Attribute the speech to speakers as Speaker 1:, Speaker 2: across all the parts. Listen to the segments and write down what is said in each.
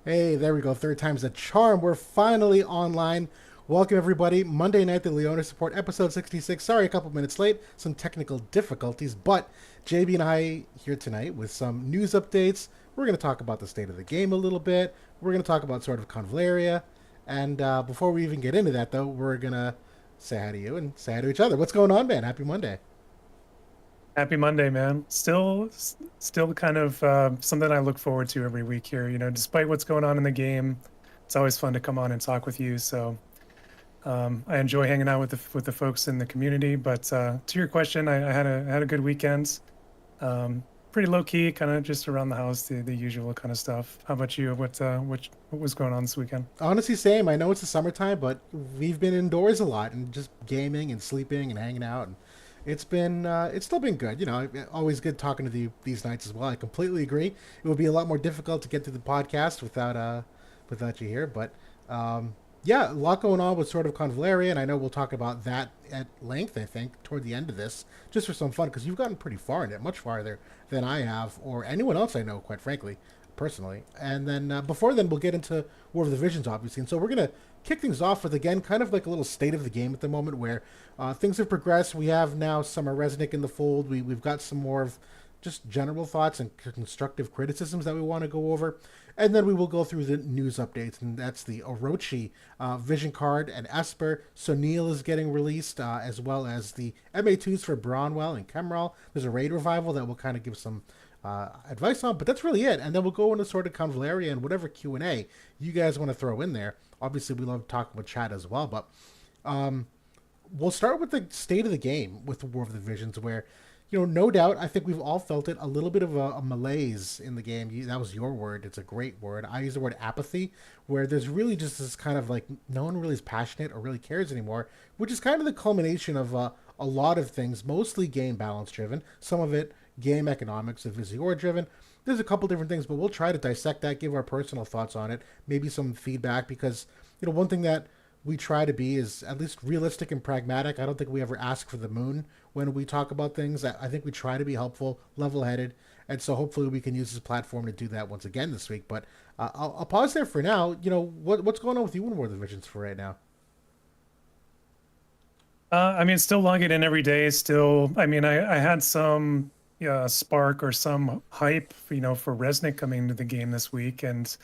Speaker 1: Hey, there we go. Third time's a charm. We're finally online. Welcome, everybody. Monday night, the Leonis Report, episode 66. Sorry, a couple minutes late. Some technical difficulties, but JB and I here tonight with some news updates. We're going to talk about the state of the game a little bit. We're going to talk about sort of Convallaria. And before we even get into that, though, we're going to say hi to you and say hi to each other. What's going on, man? Happy Monday.
Speaker 2: Happy Monday, man. Still kind of something I look forward to every week here. Despite what's going on in the game, it's always fun to come on and talk with you. So I enjoy hanging out with the folks in the community. But to your question, I had a good weekend. Pretty low key, kind of just around the house, the usual kind of stuff. How about you? What was going on this weekend?
Speaker 1: Honestly, same. I know it's the summertime, but we've been indoors a lot and just gaming and sleeping and hanging out. And it's still been good. Always good talking to these nights as well. I completely agree. It would be a lot more difficult to get through the podcast without you here. But yeah, a lot going on with sort of Convallaria, and I know we'll talk about that at length. I think toward the end of this, just for some fun, because you've gotten pretty far in it, much farther than I have or anyone else I know, quite frankly, personally. And then before then, we'll get into War of the Visions, obviously. And so we're gonna kick things off with again kind of like a little state of the game at the moment, where things have progressed. We have now Summer Resnick in the fold. We've got some more of just general thoughts and constructive criticisms that we want to go over. And then we will go through the news updates, and that's the Orochi Vision card and Esper. Sonille is getting released, as well as the MA2s for Bronwell and Khamral. There's a raid revival that will kind of give some advice on, but that's really it. And then we'll go into sort of Convallaria and whatever Q&A you guys want to throw in there. Obviously, we love talking with chat as well, but we'll start with the state of the game with War of the Visions, where, no doubt, I think we've all felt it, a little bit of a malaise in the game. That was your word. It's a great word. I use the word apathy, where there's really just this kind of like no one really is passionate or really cares anymore, which is kind of the culmination of a lot of things, mostly game balance driven, some of it game economics and Visior driven. There's a couple different things, but we'll try to dissect that, give our personal thoughts on it, maybe some feedback, because, one thing that we try to be is at least realistic and pragmatic. I don't think we ever ask for the moon when we talk about things. I think we try to be helpful, level headed, and so hopefully we can use this platform to do that once again this week. But I'll pause there for now. What's going on with you in War of the Visions for right now?
Speaker 2: I mean, still logging in every day. Still, I mean, I had some spark or some hype, for Resnick coming into the game this week, and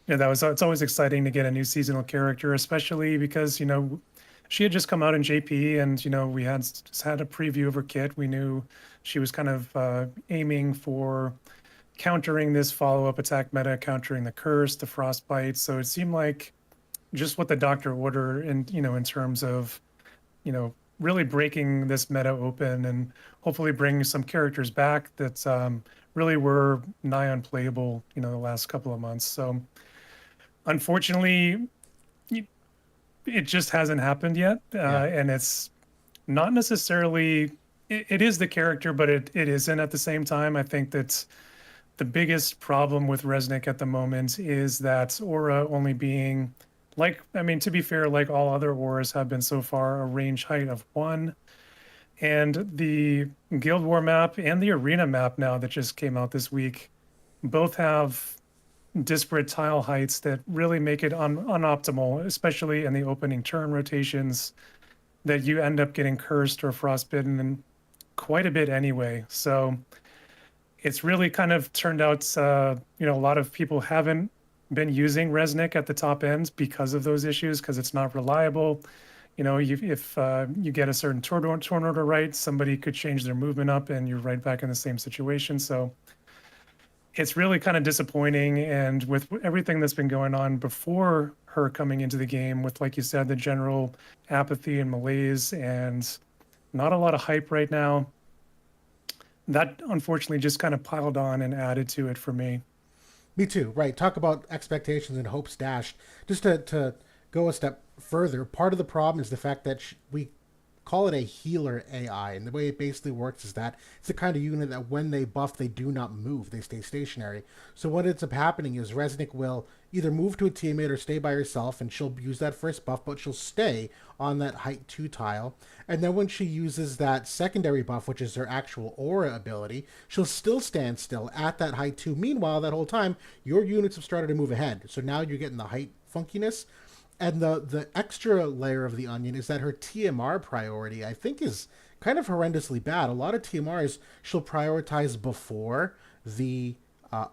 Speaker 2: it's always exciting to get a new seasonal character, especially because she had just come out in JP, and we had just had a preview of her kit. We knew she was kind of aiming for countering this follow-up attack meta, countering the curse, the frostbite. So it seemed like just what the doctor ordered, and in terms of really breaking this meta open and hopefully bring some characters back that really were nigh unplayable, the last couple of months. So unfortunately, it just hasn't happened yet.
Speaker 1: Yeah.
Speaker 2: And it's not necessarily, it is the character, but it isn't at the same time. I think that the biggest problem with Resnick at the moment is that aura only being to be fair, like all other auras have been so far, a range height of 1. And the Guild War map and the Arena map now that just came out this week both have disparate tile heights that really make it unoptimal, especially in the opening turn rotations, that you end up getting cursed or frostbitten and quite a bit anyway. So it's really kind of turned out, a lot of people haven't been using Resnick at the top ends because of those issues, because it's not reliable. If you get a certain turn order right, somebody could change their movement up and you're right back in the same situation. So it's really kind of disappointing. And with everything that's been going on before her coming into the game, with, like you said, the general apathy and malaise and not a lot of hype right now, that unfortunately just kind of piled on and added to it for me.
Speaker 1: Me too. Right. Talk about expectations and hopes dashed. Just to go a step further, part of the problem is the fact that we call it a healer AI. And the way it basically works is that it's the kind of unit that when they buff, they do not move, they stay stationary. So what ends up happening is Resnick will either move to a teammate or stay by herself, and she'll use that first buff, but she'll stay on that height 2 tile. And then when she uses that secondary buff, which is her actual aura ability, she'll still stand still at that height 2. Meanwhile, that whole time, your units have started to move ahead. So now you're getting the height funkiness. And the extra layer of the onion is that her TMR priority, I think, is kind of horrendously bad. A lot of TMRs she'll prioritize before the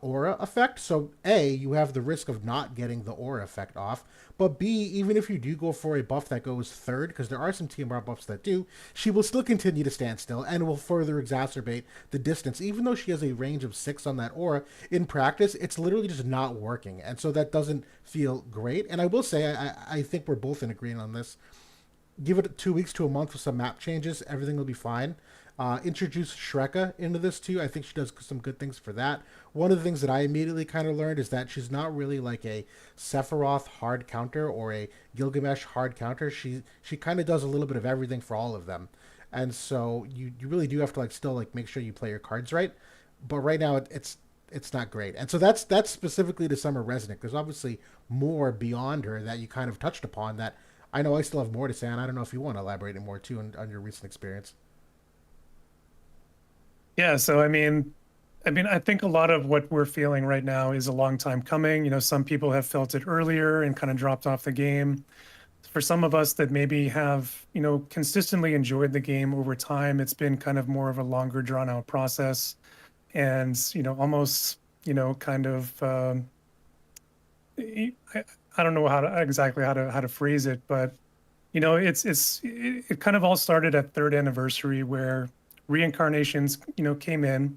Speaker 1: aura effect. So A, you have the risk of not getting the aura effect off. But B, even if you do go for a buff that goes third, because there are some TMR buffs that do, she will still continue to stand still and will further exacerbate the distance. Even though she has a range of 6 on that aura, in practice, it's literally just not working. And so that doesn't feel great. And I will say, I think we're both in agreement on this. Give it 2 weeks to a month with some map changes, everything will be fine. Introduce Shreka into this too. I think she does some good things for that. One of the things that I immediately kind of learned is that she's not really like a Sephiroth hard counter or a Gilgamesh hard counter. She kind of does a little bit of everything for all of them, and so you really do have to like still like make sure you play your cards right. But right now it's not great, and so that's specifically to Summer Resnick. There's obviously more beyond her that you kind of touched upon. That I know I still have more to say, and I don't know if you want to elaborate more too on your recent experience.
Speaker 2: Yeah, so I think a lot of what we're feeling right now is a long time coming. Some people have felt it earlier and kind of dropped off the game. For some of us that maybe have, consistently enjoyed the game over time, it's been kind of more of a longer drawn out process and, almost, kind of, I, I don't know exactly how to phrase it, but it kind of all started at third anniversary where reincarnations, came in.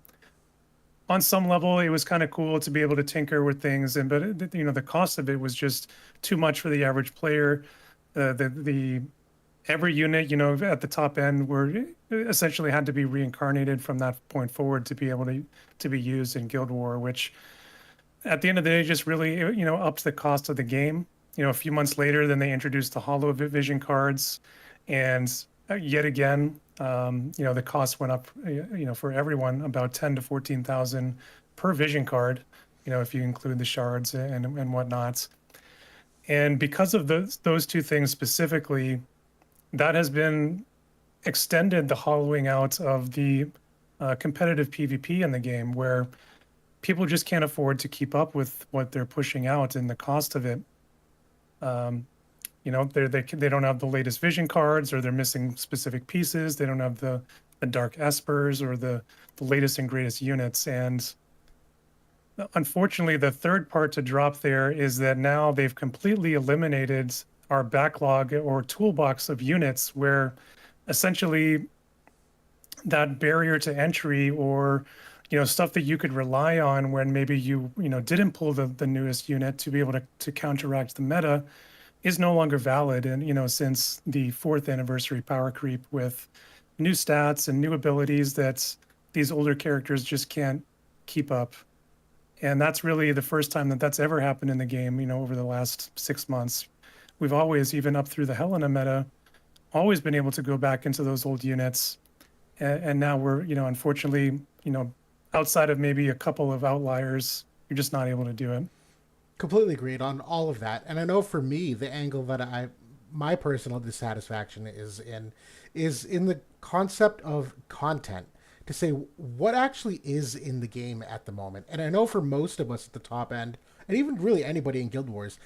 Speaker 2: On some level, it was kind of cool to be able to tinker with things, but the cost of it was just too much for the average player. The every unit, at the top end, were essentially had to be reincarnated from that point forward to be able to be used in Guild War, which at the end of the day just really upped the cost of the game. A few months later, then they introduced the Hollow Vision cards, and yet again, the cost went up, for everyone about 10 to 14,000 per vision card, if you include the shards and whatnot. And because of those two things specifically, that has been extended the hollowing out of the competitive PvP in the game, where people just can't afford to keep up with what they're pushing out and the cost of it. They don't have the latest vision cards, or they're missing specific pieces. They don't have the dark espers or the latest and greatest units. And unfortunately, the third part to drop there is that now they've completely eliminated our backlog or toolbox of units, where essentially that barrier to entry, or stuff that you could rely on when maybe you didn't pull the newest unit to be able to counteract the meta, is no longer valid. And since the 4th anniversary power creep with new stats and new abilities that these older characters just can't keep up. And that's really the first time that that's ever happened in the game, over the last 6 months. We've always, even up through the Helena meta, always been able to go back into those old units. And now we're, unfortunately, outside of maybe a couple of outliers, you're just not able to do it.
Speaker 1: Completely agreed on all of that. And I know for me, the angle that my personal dissatisfaction is in the concept of content, to say what actually is in the game at the moment. And I know for most of us at the top end, and even really anybody in Guild Wars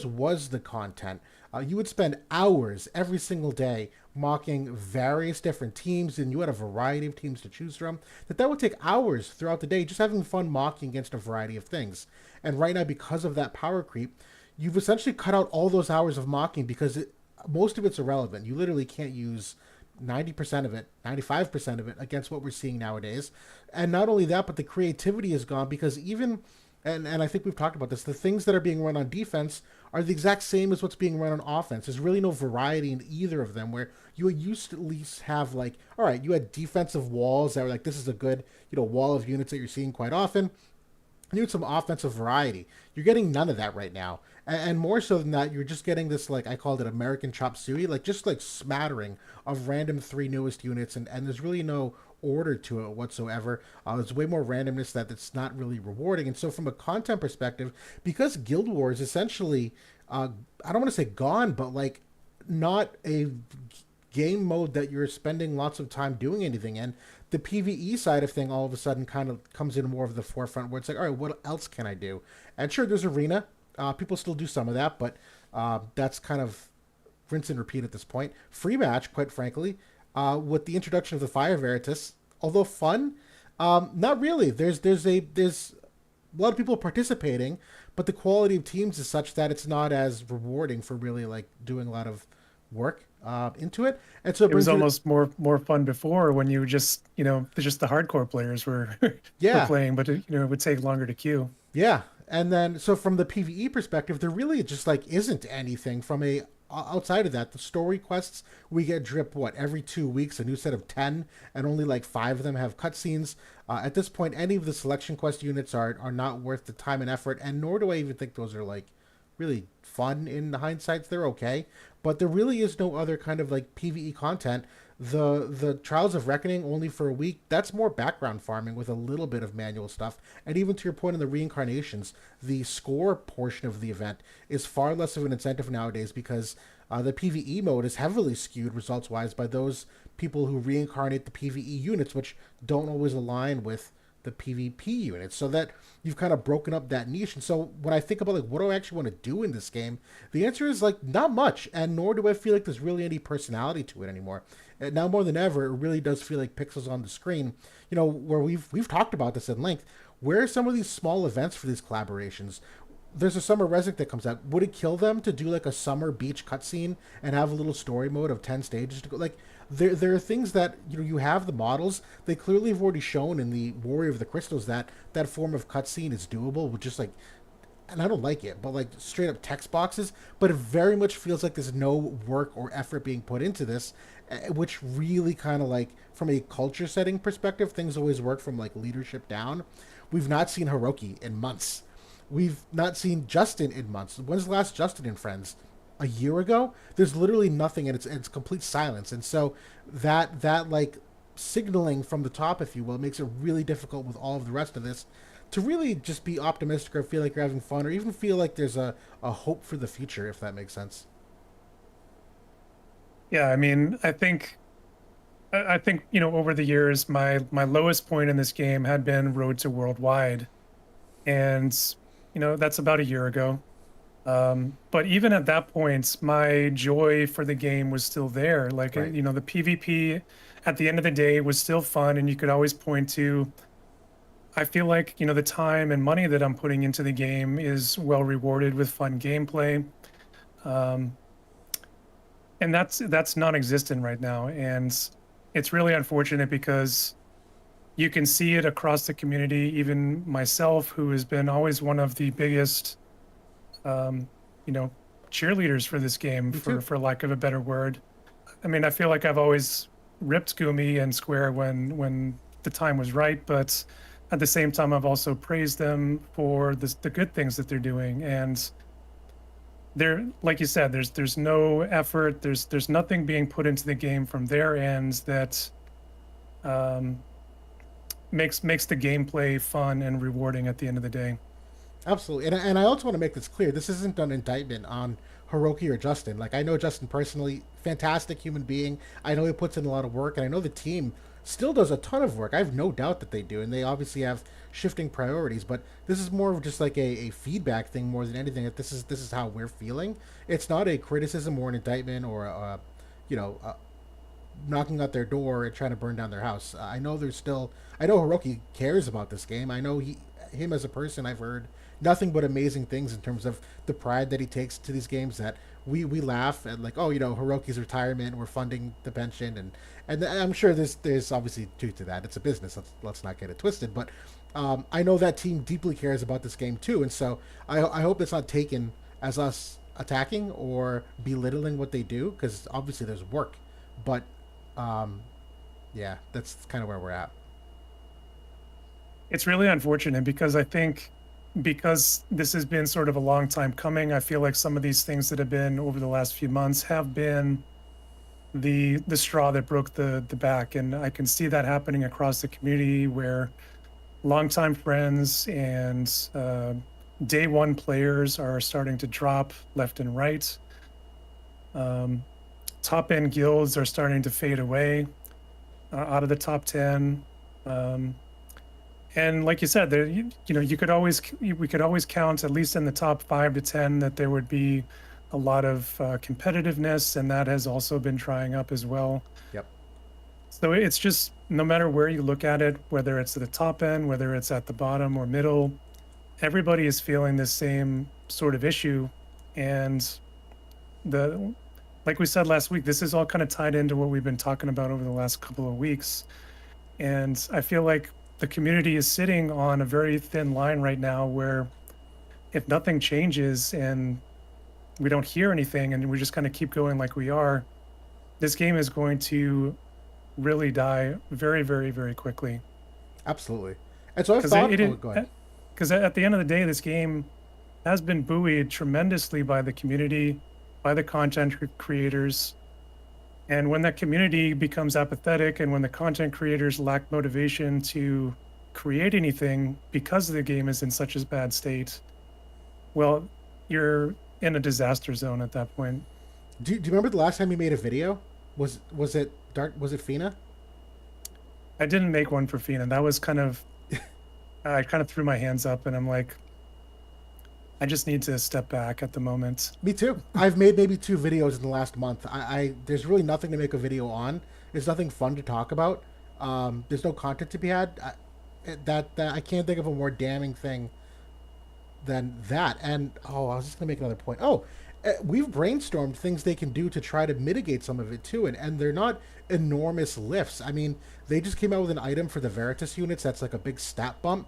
Speaker 1: was the content. You would spend hours every single day mocking various different teams, and you had a variety of teams to choose from. That would take hours throughout the day just having fun mocking against a variety of things. And right now, because of that power creep, you've essentially cut out all those hours of mocking, because most of it's irrelevant. You literally can't use 90% of it, 95% of it against what we're seeing nowadays. And not only that, but the creativity is gone, because even, and I think we've talked about this, the things that are being run on defense are the exact same as what's being run on offense. There's really no variety in either of them, where you used to at least have, like, all right, you had defensive walls that were like, this is a good, wall of units that you're seeing quite often. You need some offensive variety. You're getting none of that right now. And more so than that, you're just getting this, like, I called it American chop suey, like, just like smattering of random three newest units, and there's really no order to it whatsoever. There's way more randomness that it's not really rewarding. And so, from a content perspective, because Guild Wars essentially, I don't want to say gone, but like not a game mode that you're spending lots of time doing anything in. The PVE side of thing all of a sudden kind of comes in more of the forefront where it's like, all right, what else can I do? And sure, there's arena. People still do some of that, but that's kind of rinse and repeat at this point. Free match, quite frankly, with the introduction of the Fire Veritas, although fun, not really. There's a lot of people participating, but the quality of teams is such that it's not as rewarding for really like doing a lot of work into it. And so
Speaker 2: It was almost more fun before when you just, just the hardcore players were were
Speaker 1: yeah,
Speaker 2: playing, but it would take longer to queue.
Speaker 1: yeah. And then so from the PVE perspective, there really just like isn't anything from a outside of that. The story quests we get drip what every 2 weeks, a new set of 10, and only like 5 of them have cutscenes. At this point, any of the selection quest units are not worth the time and effort, and nor do I even think those are like really fun in hindsight. They're okay, but there really is no other kind of like PVE content. The Trials of Reckoning only for a week. That's more background farming with a little bit of manual stuff. And even to your point on the reincarnations, the score portion of the event is far less of an incentive nowadays because the PVE mode is heavily skewed results wise by those people who reincarnate the PVE units, which don't always align with the PvP units, so that you've kind of broken up that niche. And so when I think about like what do I actually want to do in this game, the answer is like not much, and nor do I feel like there's really any personality to it anymore. Now more than ever, it really does feel like pixels on the screen. Where we've talked about this at length. Where are some of these small events for these collaborations? There's a summer Resnick that comes out. Would it kill them to do like a summer beach cutscene and have a little story mode of 10 stages to go? Like there are things that you have the models. They clearly have already shown in the Warrior of the Crystals that that form of cutscene is doable with just like, and I don't like it, but like straight up text boxes. But it very much feels like there's no work or effort being put into this, which really kind of like from a culture setting perspective, things always work from like leadership down. We've not seen Hiroki in months. We've not seen Justin in months. When's the last Justin in Friends? A year ago? There's literally nothing, and it's complete silence. And so that like signaling from the top, if you will, makes it really difficult with all of the rest of this to really just be optimistic or feel like you're having fun or even feel like there's a hope for the future, if that makes sense.
Speaker 2: Yeah, I mean, I think over the years, my lowest point in this game had been Road to Worldwide, and that's about a year ago. But even at that point, my joy for the game was still there. Like,
Speaker 1: Right.
Speaker 2: the PvP at the end of the day was still fun, and you could always point to, I feel like, the time and money that I'm putting into the game is well rewarded with fun gameplay. Um, and that's non-existent right now. And it's really unfortunate because you can see it across the community, even myself, who has been always one of the biggest um, you know, cheerleaders for this game,
Speaker 1: Me too.
Speaker 2: for lack of a better word. I mean, I feel like I've always ripped Gumi and Square when the time was right, but at the same time, I've also praised them for the good things that they're doing. And there, like you said, there's no effort, there's nothing being put into the game from their ends that um, makes the gameplay fun and rewarding at the end of the day.
Speaker 1: Absolutely, and I also want to make this clear. This isn't an indictment on Hiroki or Justin. Like I know Justin personally, fantastic human being. I know he puts in a lot of work, and I know the team still does a ton of work. I have no doubt that they do, and they obviously have shifting priorities. But this is more of just like a feedback thing more than anything. That this is how we're feeling. It's not a criticism or an indictment or you know, knocking at their door and trying to burn down their house. I know there's still. I know Hiroki cares about this game. I know him as a person. I've heard nothing but amazing things in terms of the pride that he takes to these games. That we laugh at like, oh, you know, Hiroki's retirement. We're funding the pension, and I'm sure there's obviously truth to that. It's a business. Let's not get it twisted. But I know that team deeply cares about this game too, and so I hope it's not taken as us attacking or belittling what they do because obviously there's work, but um, that's kind of where we're at.
Speaker 2: It's really unfortunate because I think because this has been sort of a long time coming, I feel like some of these things that have been over the last few months have been the straw that broke the back. And I can see that happening across the community where longtime friends and day one players are starting to drop left and right. Top end guilds are starting to fade away out of the top 10. And like you said, there, we could always count, at least in the top 5 to 10, that there would be a lot of competitiveness, and that has also been drying up as well.
Speaker 1: Yep.
Speaker 2: So it's just, no matter where you look at it, whether it's at the top end, whether it's at the bottom or middle, everybody is feeling the same sort of issue. And like we said last week, this is all kind of tied into what we've been talking about over the last couple of weeks. And I feel like the community is sitting on a very thin line right now where if nothing changes and we don't hear anything and we just kind of keep going like we are, this game is going to really die very, very, very quickly.
Speaker 1: Absolutely. And so I thought, go ahead.
Speaker 2: Because at the end of the day, this game has been buoyed tremendously by the community, by the content creators. And when that community becomes apathetic and when the content creators lack motivation to create anything because the game is in such a bad state, well, you're in a disaster zone at that point.
Speaker 1: Do you remember the last time you made a video? Was it Dark? Was it Fina?
Speaker 2: I didn't make one for Fina. That was kind of, I kind of threw my hands up and I'm like, I just need to step back at the moment.
Speaker 1: Me too. I've made maybe 2 videos in the last month. There's really nothing to make a video on. There's nothing fun to talk about. There's no content to be had. I can't think of a more damning thing than that. And I was just gonna make another point. We've brainstormed things they can do to try to mitigate some of it too, and they're not enormous lifts. I mean, they just came out with an item for the Veritas units that's like a big stat bump.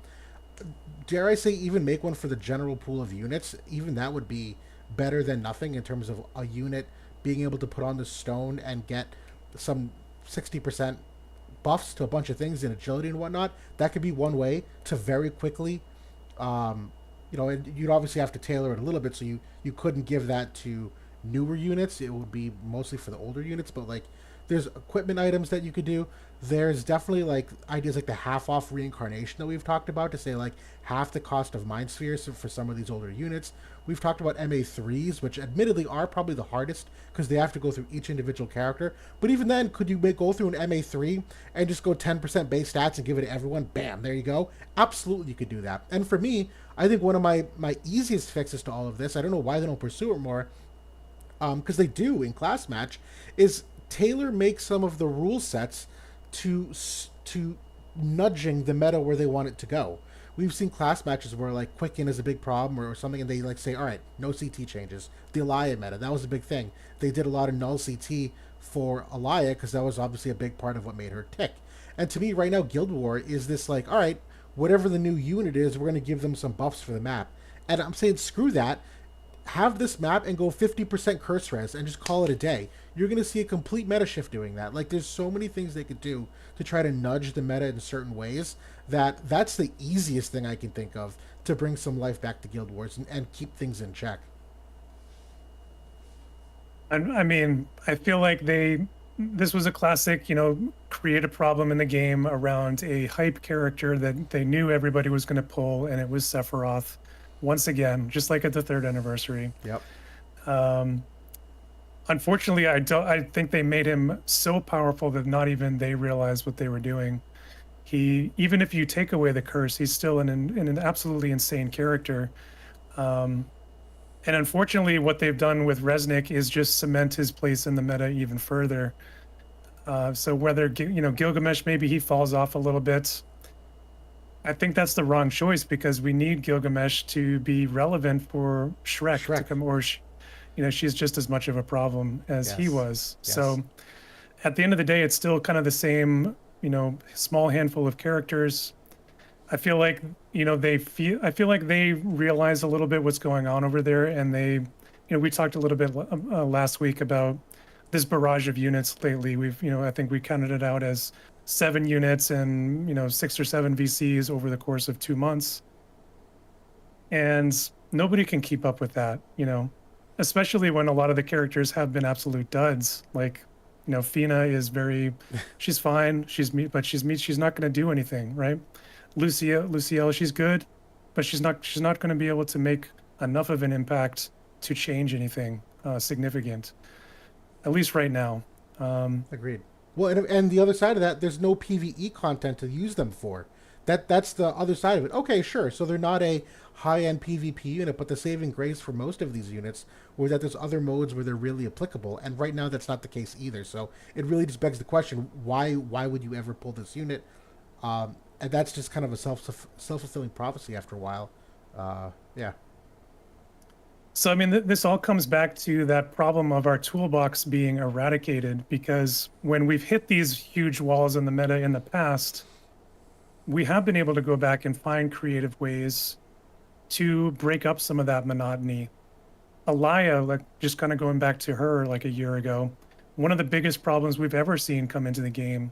Speaker 1: Dare I say, even make one for the general pool of units. Even that would be better than nothing in terms of a unit being able to put on the stone and get some 60% buffs to a bunch of things in agility and whatnot. That could be one way to very quickly, you'd obviously have to tailor it a little bit, so you couldn't give that to newer units. It would be mostly for the older units, but like there's equipment items that you could do. There's definitely like ideas like the half off reincarnation that we've talked about, to say like half the cost of mind spheres for some of these older units. We've talked about MA3s, which admittedly are probably the hardest because they have to go through each individual character. But even then, could you go through an MA3 and just go 10% base stats and give it to everyone? Bam, there you go. Absolutely, you could do that. And for me, I think one of my easiest fixes to all of this, I don't know why they don't pursue it more, because they do in class match, is tailor make some of the rule sets to nudging the meta where they want it to go. We've seen class matches where like Quicken is a big problem or something, and they like say, all right, no CT changes. The Elia meta, that was a big thing. They did a lot of null CT for Elia because that was obviously a big part of what made her tick. And to me, right now, Guild War is this like, all right, whatever the new unit is, we're going to give them some buffs for the map. And I'm saying, screw that. Have this map and go 50% curse res and just call it a day. You're going to see a complete meta shift doing that. Like, there's so many things they could do to try to nudge the meta in certain ways that's the easiest thing I can think of to bring some life back to Guild Wars and keep things in check.
Speaker 2: I mean, I feel like this was a classic, create a problem in the game around a hype character that they knew everybody was going to pull, and it was Sephiroth. Once again, just like at the 3rd anniversary.
Speaker 1: Yep.
Speaker 2: Unfortunately, I think they made him so powerful that not even they realized what they were doing. Even if you take away the curse, he's still an absolutely insane character. And unfortunately, what they've done with Resnick is just cement his place in the meta even further. So whether, Gilgamesh, maybe he falls off a little bit. I think that's the wrong choice because we need Gilgamesh to be relevant for Shrek. To come, or she's just as much of a problem as he was. Yes. So at the end of the day, it's still kind of the same, small handful of characters. I feel like, I feel like they realize a little bit what's going on over there, and they, we talked a little bit last week about this barrage of units lately. We've, I think we counted it out as 7 units and 6 or 7 VCs over the course of 2 months. and nobody can keep up with that, especially when a lot of the characters have been absolute duds. Like, Fina is she's fine, she's not going to do anything, right? Lucielle, she's good, but she's not going to be able to make enough of an impact to change anything significant, at least right now.
Speaker 1: Agreed. Well, and the other side of that, there's no PVE content to use them for. That's the other side of it. Okay, sure. So they're not a high-end PvP unit, but the saving grace for most of these units was that there's other modes where they're really applicable, and right now that's not the case either. So it really just begs the question: why would you ever pull this unit? And that's just kind of a self fulfilling prophecy after a while. Yeah,
Speaker 2: So, I mean, this all comes back to that problem of our toolbox being eradicated, because when we've hit these huge walls in the meta in the past, we have been able to go back and find creative ways to break up some of that monotony. Alaya, like just kind of going back to her like a year ago, one of the biggest problems we've ever seen come into the game.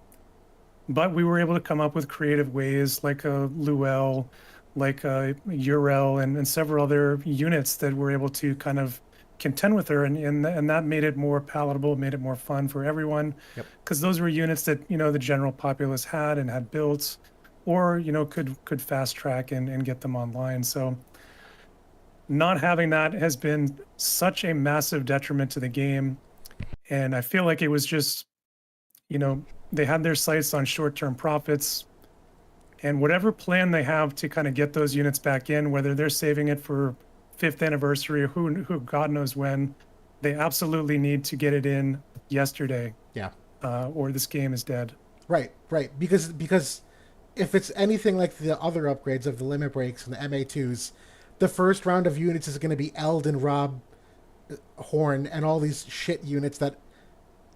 Speaker 2: But we were able to come up with creative ways like a Luel, like a Urel, and several other units that were able to kind of contend with her. And that made it more palatable, made it more fun for everyone.
Speaker 1: yep,
Speaker 2: Because those were units that, the general populace had and had built, or, could fast track and get them online. So not having that has been such a massive detriment to the game. And I feel like it was just, you know, they had their sights on short-term profits, and whatever plan they have to kind of get those units back in, whether they're saving it for fifth anniversary or who God knows when, they absolutely need to get it in yesterday,
Speaker 1: yeah.
Speaker 2: or this game is dead.
Speaker 1: Right, right. Because if it's anything like the other upgrades of the limit breaks and the MA2s, the first round of units is going to be Eld and Rob Horn and all these shit units that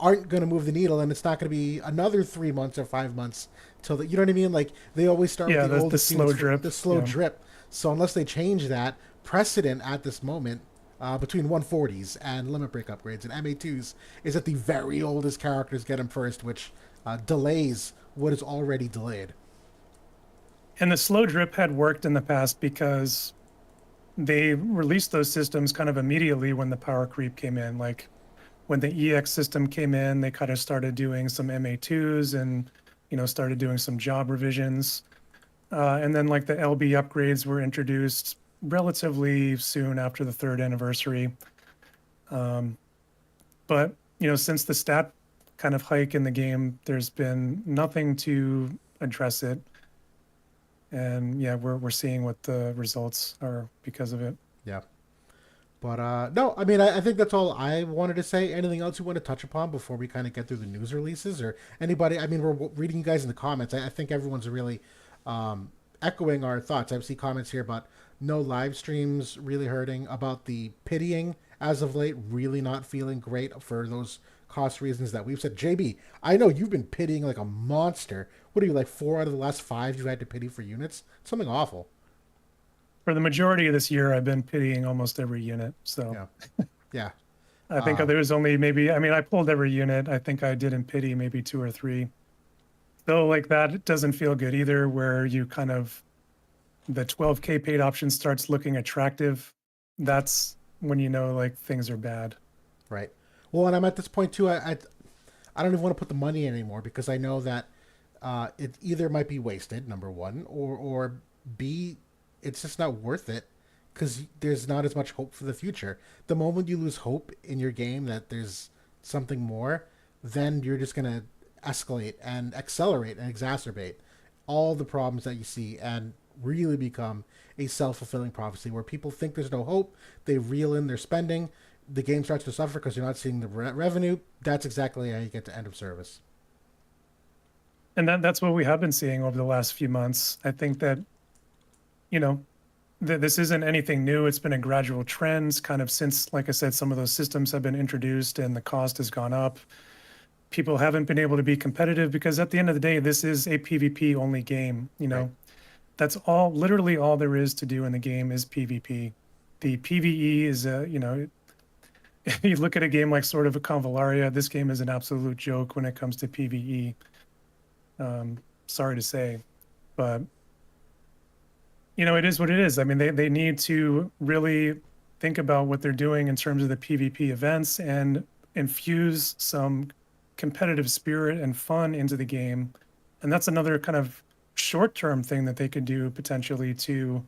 Speaker 1: aren't going to move the needle, and it's not going to be another 3 months or 5 months till the, you know what I mean? Like they always start
Speaker 2: Yeah,
Speaker 1: with the
Speaker 2: the
Speaker 1: oldest
Speaker 2: slow
Speaker 1: units,
Speaker 2: drip.
Speaker 1: the slow
Speaker 2: Yeah.
Speaker 1: drip. So unless they change that precedent at this moment, between 140s and limit break upgrades and MA2s is that the very oldest characters get them first, which delays what is already delayed.
Speaker 2: And the slow drip had worked in the past because they released those systems kind of immediately when the power creep came in. Like when the EX system came in, they kind of started doing some MA2s and, started doing some job revisions. And then like the LB upgrades were introduced relatively soon after the third anniversary. But, since the stat kind of hike in the game, there's been nothing to address it. And yeah, we're seeing what the results are because of it.
Speaker 1: Yeah. But no, I mean, I think that's all I wanted to say. Anything else you want to touch upon before we kind of get through the news releases, or anybody? I mean, we're reading you guys in the comments. I think everyone's really echoing our thoughts. I see comments here about no live streams really hurting, about the pitying as of late really not feeling great for those cost reasons that we've said. JB, I know you've been pitying like a monster. What are you, like 4 out of the last 5 you had to pity for units? Something awful.
Speaker 2: For the majority of this year, I've been pitying almost every unit. So
Speaker 1: Yeah, yeah.
Speaker 2: I think there was only maybe, I mean, I pulled every unit. I think I didn't pity maybe 2 or 3. Though like that, it doesn't feel good either, where you kind of, the 12K paid option starts looking attractive. That's when like things are bad.
Speaker 1: Right. Well, and I'm at this point too. I don't even want to put the money in anymore because I know that it either might be wasted, number one, or B, it's just not worth it because there's not as much hope for the future. The moment you lose hope in your game that there's something more, then you're just gonna escalate and accelerate and exacerbate all the problems that you see and really become a self-fulfilling prophecy where people think there's no hope, they reel in their spending, the game starts to suffer because you're not seeing the revenue. That's exactly how you get to end of service.
Speaker 2: And that's what we have been seeing over the last few months. I think that, you know, this isn't anything new. It's been a gradual trend kind of since, like I said, some of those systems have been introduced and the cost has gone up. People haven't been able to be competitive because at the end of the day, this is a PvP only game.
Speaker 1: Right.
Speaker 2: That's all, literally all there is to do in the game is PvP. The PvE is if you look at a game like sort of a Convallaria, this game is an absolute joke when it comes to PvE. Sorry to say, but it is what it is. I mean, they need to really think about what they're doing in terms of the PvP events and infuse some competitive spirit and fun into the game. And that's another kind of short-term thing that they could do potentially to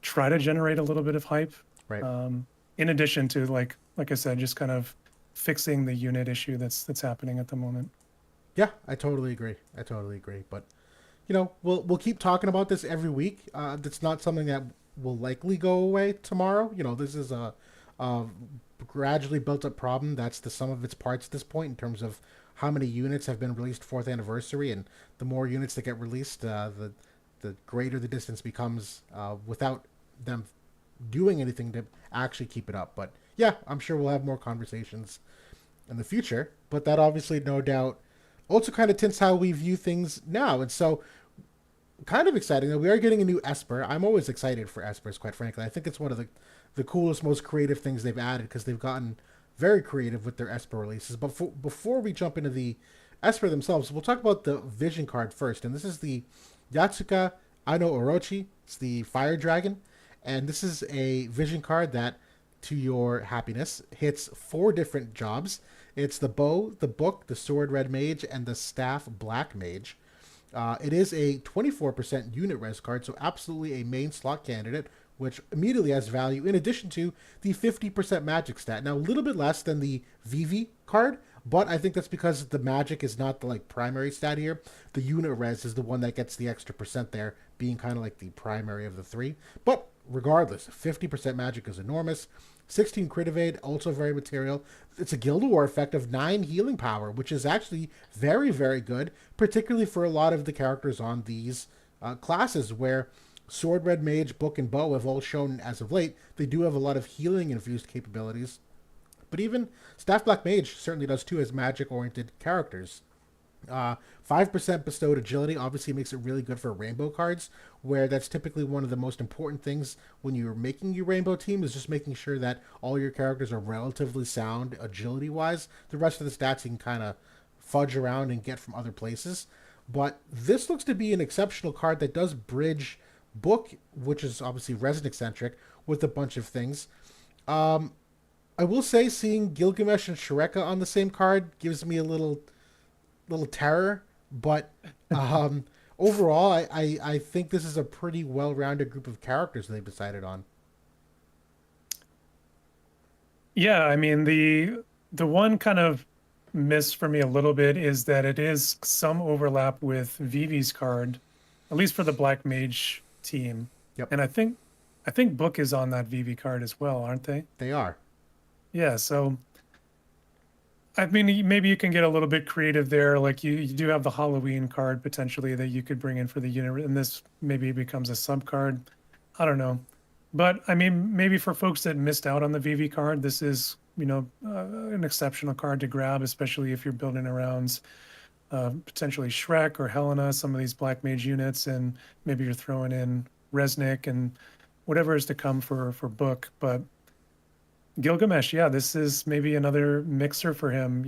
Speaker 2: try to generate a little bit of hype.
Speaker 1: Right.
Speaker 2: In addition to like I said, just kind of fixing the unit issue that's happening at the moment.
Speaker 1: Yeah, I totally agree. I totally agree. But we'll keep talking about this every week. That's not something that will likely go away tomorrow. This is a gradually built up problem. That's the sum of its parts at this point in terms of how many units have been released fourth anniversary, and the more units that get released, the greater the distance becomes without them doing anything to actually keep it up. But yeah, I'm sure we'll have more conversations in the future. But that obviously, no doubt, also kind of tints how we view things now. And so, kind of exciting that we are getting a new Esper. I'm always excited for Espers, quite frankly. I think it's one of the coolest, most creative things they've added because they've gotten very creative with their Esper releases. But before we jump into the Esper themselves, we'll talk about the Vision card first. And this is the Yatsuka Ano Orochi. It's the Fire Dragon. And this is a Vision card that, to your happiness, hits 4 different jobs. It's the Bow, the Book, the Sword Red Mage, and the Staff Black Mage. It is a 24% unit res card, so absolutely a main slot candidate, which immediately has value in addition to the 50% magic stat. Now, a little bit less than the VV card, but I think that's because the magic is not the primary stat here. The unit res is the one that gets the extra percent there, being kind of like the primary of the 3. But regardless, 50% magic is enormous. 16 crit evade, also very material. It's a Guild War effect of 9 healing power, which is actually very, very good, particularly for a lot of the characters on these classes where Sword, Red Mage, Book, and Bow have all shown as of late they do have a lot of healing infused capabilities. But even Staff Black Mage certainly does too as magic-oriented characters. 5% bestowed agility obviously makes it really good for rainbow cards, where that's typically one of the most important things when you're making your rainbow team is just making sure that all your characters are relatively sound agility wise. The rest of the stats you can kind of fudge around and get from other places. But this looks to be an exceptional card that does bridge Book, which is obviously resin eccentric, with a bunch of things. I will say seeing Gilgamesh and Shreka on the same card gives me a little terror, but overall, I think this is a pretty well-rounded group of characters they've decided on.
Speaker 2: Yeah, I mean the one kind of miss for me a little bit is that it is some overlap with Vivi's card, at least for the Black Mage team.
Speaker 1: Yep,
Speaker 2: And I think Book is on that Vivi card as well, aren't they?
Speaker 1: they are.
Speaker 2: Yeah, so I mean maybe you can get a little bit creative there. Like you do have the Halloween card potentially that you could bring in for the unit, and this maybe becomes a sub card. I don't know. But I mean, maybe for folks that missed out on the VV card, this is, an exceptional card to grab, especially if you're building around potentially Shrek or Helena, some of these Black Mage units, and maybe you're throwing in Resnick and whatever is to come for Book. But Gilgamesh, yeah, this is maybe another mixer for him,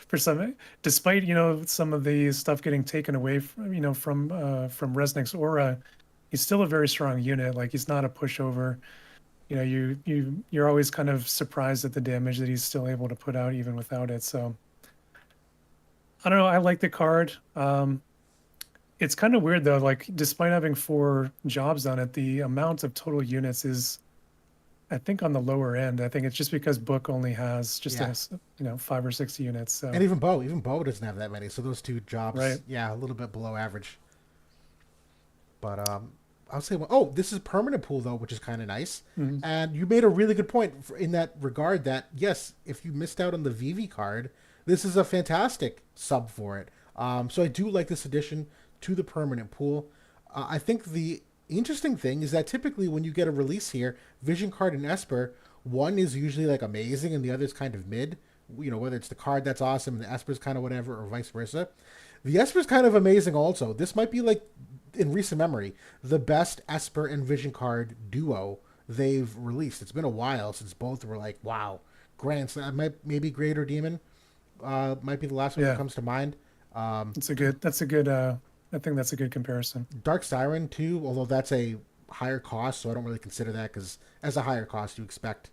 Speaker 2: for some, despite, some of the stuff getting taken away from Resnick's aura, he's still a very strong unit. Like he's not a pushover. You're always kind of surprised at the damage that he's still able to put out even without it. So I don't know. I like the card. It's kind of weird though. Like despite having 4 jobs on it, the amount of total units is, I think, on the lower end. I think it's just because Book only has just
Speaker 1: Yeah,
Speaker 2: 5 or 6 units.
Speaker 1: and
Speaker 2: So
Speaker 1: even Bo doesn't have that many. So those 2
Speaker 2: right.
Speaker 1: jobs, yeah, a little bit below average. But I'll say, well, oh, this is permanent pool though, which is kind of nice.
Speaker 2: Mhm.
Speaker 1: And you made a really good point in that regard. That yes, if you missed out on the VV card, this is a fantastic sub for it. So I do like this addition to the permanent pool. I think the interesting thing is that typically when you get a release here, Vision card and Esper, one is usually like amazing and the other is kind of mid. Whether it's the card that's awesome and the Esper's kind of whatever, or vice versa. The Esper's kind of amazing also. This might be like, in recent memory, the best Esper and Vision card duo they've released. It's been a while since both were like, wow, grand slam. Maybe Greater Demon might be the last one that
Speaker 2: Yeah,
Speaker 1: comes to mind.
Speaker 2: that's a good I think that's a good comparison.
Speaker 1: Dark Siren too, although that's a higher cost, so I don't really consider that because as a higher cost, you expect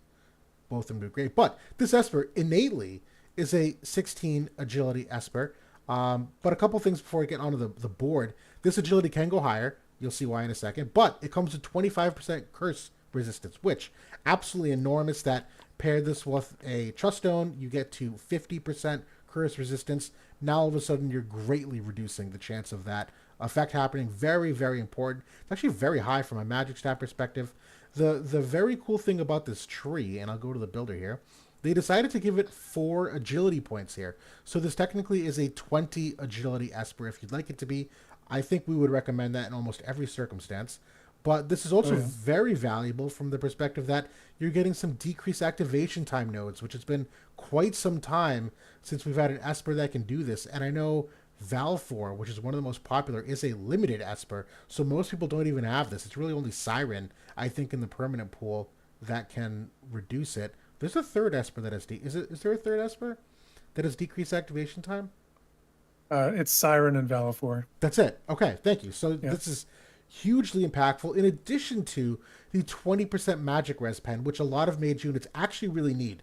Speaker 1: both of them to be great. But this Esper innately is a 16 agility Esper. But a couple things before we get onto the board. This agility can go higher. You'll see why in a second. But it comes with 25% curse resistance, which absolutely enormous. That pair this with a Trust Stone, you get to 50% curse resistance. Now all of a sudden you're greatly reducing the chance of that effect happening. Very, very important. It's actually very high from a magic stat perspective. The very cool thing about this tree, and I'll go to the builder here, they decided to give it 4 agility points here. So this technically is a 20 agility Esper if you'd like it to be. I think we would recommend that in almost every circumstance. But this is also very valuable from the perspective that you're getting some decreased activation time nodes, which has been quite some time since we've had an Esper that can do this. And I know Valfor, which is one of the most popular, is a limited Esper, so most people don't even have this. It's really only Siren, I think, in the permanent pool that can reduce it. There's a third Esper that has is there a third Esper that has decreased activation time?
Speaker 2: It's Siren and Valifor.
Speaker 1: That's it. Okay, thank you. So
Speaker 2: Yeah.
Speaker 1: this is hugely impactful. In addition to the 20% magic res pen, which a lot of mage units actually really need,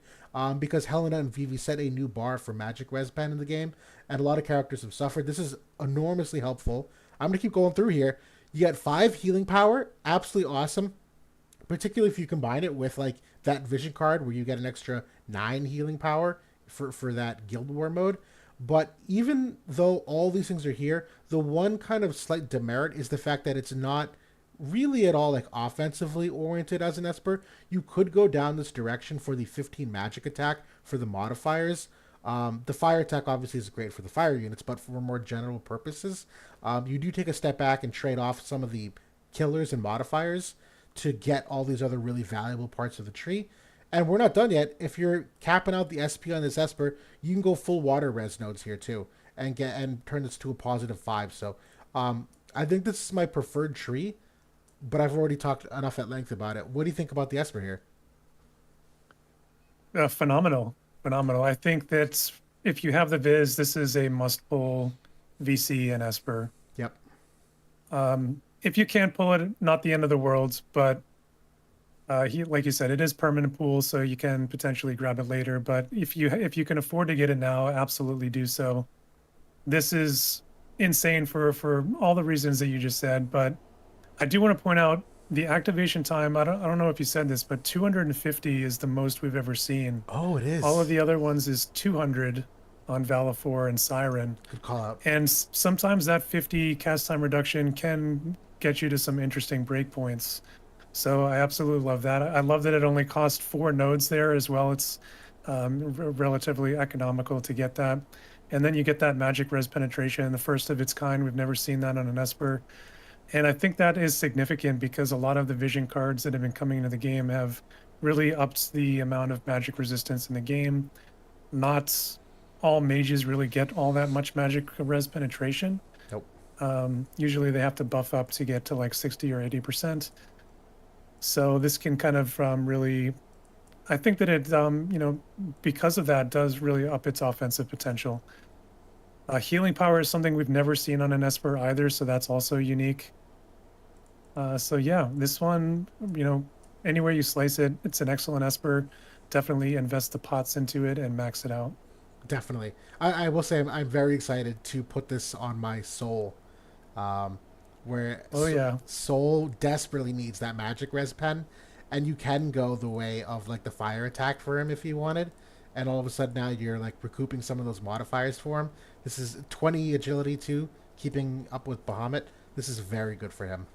Speaker 1: because Helena and Vivi set a new bar for magic res pen in the game, and a lot of characters have suffered. This is enormously helpful. I'm gonna keep going through here. You get 5 healing power, absolutely awesome. Particularly if you combine it with like that vision card where you get an extra 9 healing power for that Guild War mode. But even though all these things are here, the one kind of slight demerit is the fact that it's not really at all like offensively oriented as an Esper. You could go down this direction for the 15 magic attack for the modifiers. The fire attack obviously is great for the fire units, but for more general purposes, you do take a step back and trade off some of the killers and modifiers to get all these other really valuable parts of the tree. And we're not done yet. If you're capping out the SP on this Esper, you can go full water res nodes here too, and turn this to a +5. So I think this is my preferred tree, but I've already talked enough at length about it. What do you think about the Esper here?
Speaker 2: Phenomenal, phenomenal. I think that if you have the Viz, this is a must pull VC and Esper.
Speaker 1: Yep.
Speaker 2: If you can't pull it, not the end of the world, but like you said, it is permanent pool, so you can potentially grab it later. But if you can afford to get it now, absolutely do so. This is insane for all the reasons that you just said. But I do want to point out the activation time. I don't know if you said this, but 250 is the most we've ever seen.
Speaker 1: Oh, it is.
Speaker 2: All of the other ones is 200 on Valifor and Siren.
Speaker 1: Good call out.
Speaker 2: And sometimes that 50 cast time reduction can get you to some interesting breakpoints. So I absolutely love that. I love that it only costs 4 nodes there as well. It's relatively economical to get that. And then you get that magic res penetration, the first of its kind. We've never seen that on an Esper. And I think that is significant because a lot of the vision cards that have been coming into the game have really upped the amount of magic resistance in the game. Not all mages really get all that much magic res penetration.
Speaker 1: Nope.
Speaker 2: Usually they have to buff up to get to like 60 or 80%. So this can kind of really, I think that it, because of that, does really up its offensive potential. Healing power is something we've never seen on an Esper either, so that's also unique. So yeah, this one, anywhere you slice it, it's an excellent Esper. Definitely invest the pots into it and max it out.
Speaker 1: Definitely. I will say I'm very excited to put this on my soul. Where Soul desperately needs that magic res pen, and you can go the way of like the fire attack for him if you wanted, and all of a sudden now you're like recouping some of those modifiers for him. This is 20 agility too, keeping up with Bahamut. This is very good for him.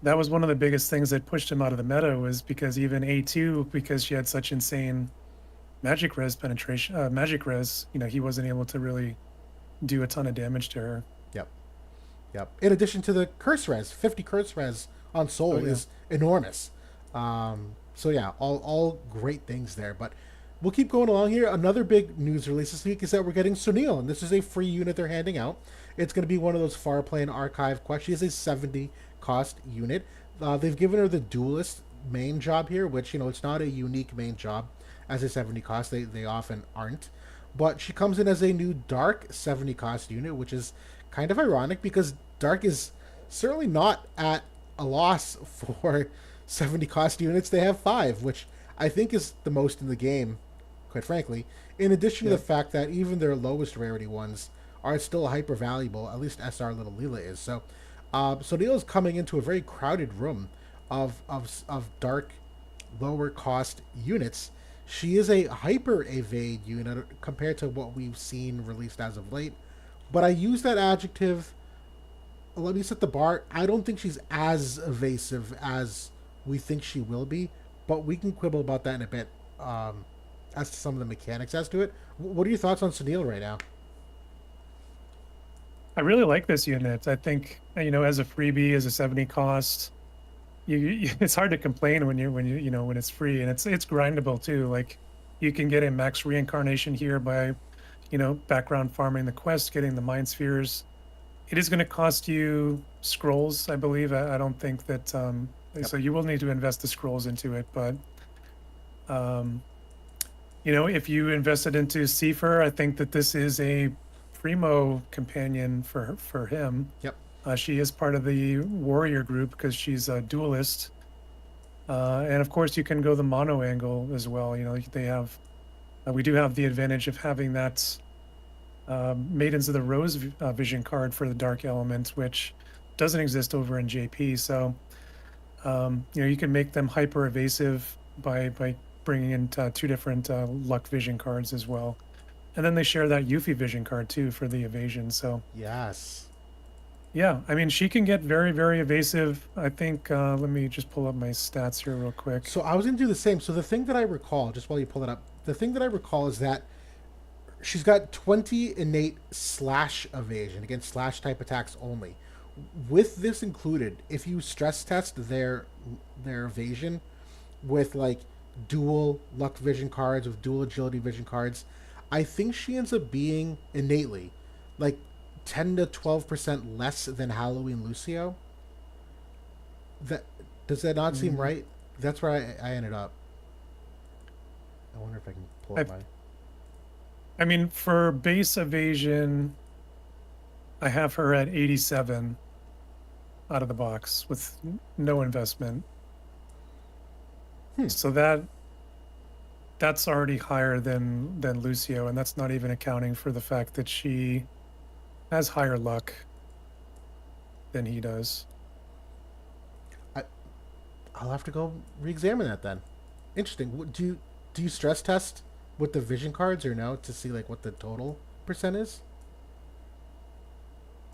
Speaker 2: That was one of the biggest things that pushed him out of the meta, was because even A2, because she had such insane magic res penetration, magic res, he wasn't able to really do a ton of damage to her.
Speaker 1: Yep. In addition to the curse res, 50 curse res on Soul is enormous. So yeah, all great things there. But we'll keep going along here. Another big news release this week is that we're getting Sonille, and this is a free unit they're handing out. It's going to be one of those far plane archive quests. She is a 70 cost unit. They've given her the duelist main job here, which it's not a unique main job as a 70 cost. They often aren't. But she comes in as a new dark 70 cost unit, which is kind of ironic because Dark is certainly not at a loss for 70 cost units. They have 5, which I think is the most in the game, quite frankly. In addition to
Speaker 2: Yeah.
Speaker 1: the fact that even their lowest rarity ones are still hyper valuable, at least SR Little Leela is. So Neil's coming into a very crowded room of dark, lower cost units. She is a hyper evade unit compared to what we've seen released as of late. But I use that adjective. Let me set the bar. I don't think she's as evasive as we think she will be, but we can quibble about that in a bit. As to some of the mechanics as to it. What are your thoughts on Sonille right now?
Speaker 2: I really like this unit. I think, as a freebie, as a 70 cost, it's hard to complain when it's free, and it's grindable too. Like, you can get a max reincarnation here by, background farming the quest, getting the mind spheres. It is going to cost you scrolls, I believe. I don't think that
Speaker 1: Yep.
Speaker 2: so you will need to invest the scrolls into it, but um if you invested into Seifer, I think that this is a primo companion for him.
Speaker 1: Yep.
Speaker 2: She is part of the warrior group because she's a duelist. And of course, you can go the mono angle as well. They have, we do have the advantage of having that Maidens of the Rose vision card for the dark element, which doesn't exist over in JP. So, you can make them hyper evasive by bringing in 2 different luck vision cards as well. And then they share that Yuffie vision card too for the evasion. So,
Speaker 1: Yes.
Speaker 2: yeah, I mean, she can get very, very evasive. I think, let me just pull up my stats here real quick.
Speaker 1: So I was going to do the same. So the thing that I recall, just while you pull it up, the thing that I recall is that she's got 20 innate slash evasion against slash type attacks only. With this included, if you stress test their evasion with like dual luck vision cards, with dual agility vision cards, I think she ends up being innately like 10 to 12% less than Halloween Lucio. That does that not seem
Speaker 2: Mm,
Speaker 1: right? That's where I ended up. I wonder if I can pull
Speaker 2: I,
Speaker 1: up my.
Speaker 2: I mean, for base evasion, I have her at 87 out of the box with no investment.
Speaker 1: Hmm.
Speaker 2: So that's already higher than Lucio, and that's not even accounting for the fact that she has higher luck than he does.
Speaker 1: I I'll have to go re-examine that then. Interesting. Do you stress test with the vision cards or no to see like what the total percent is?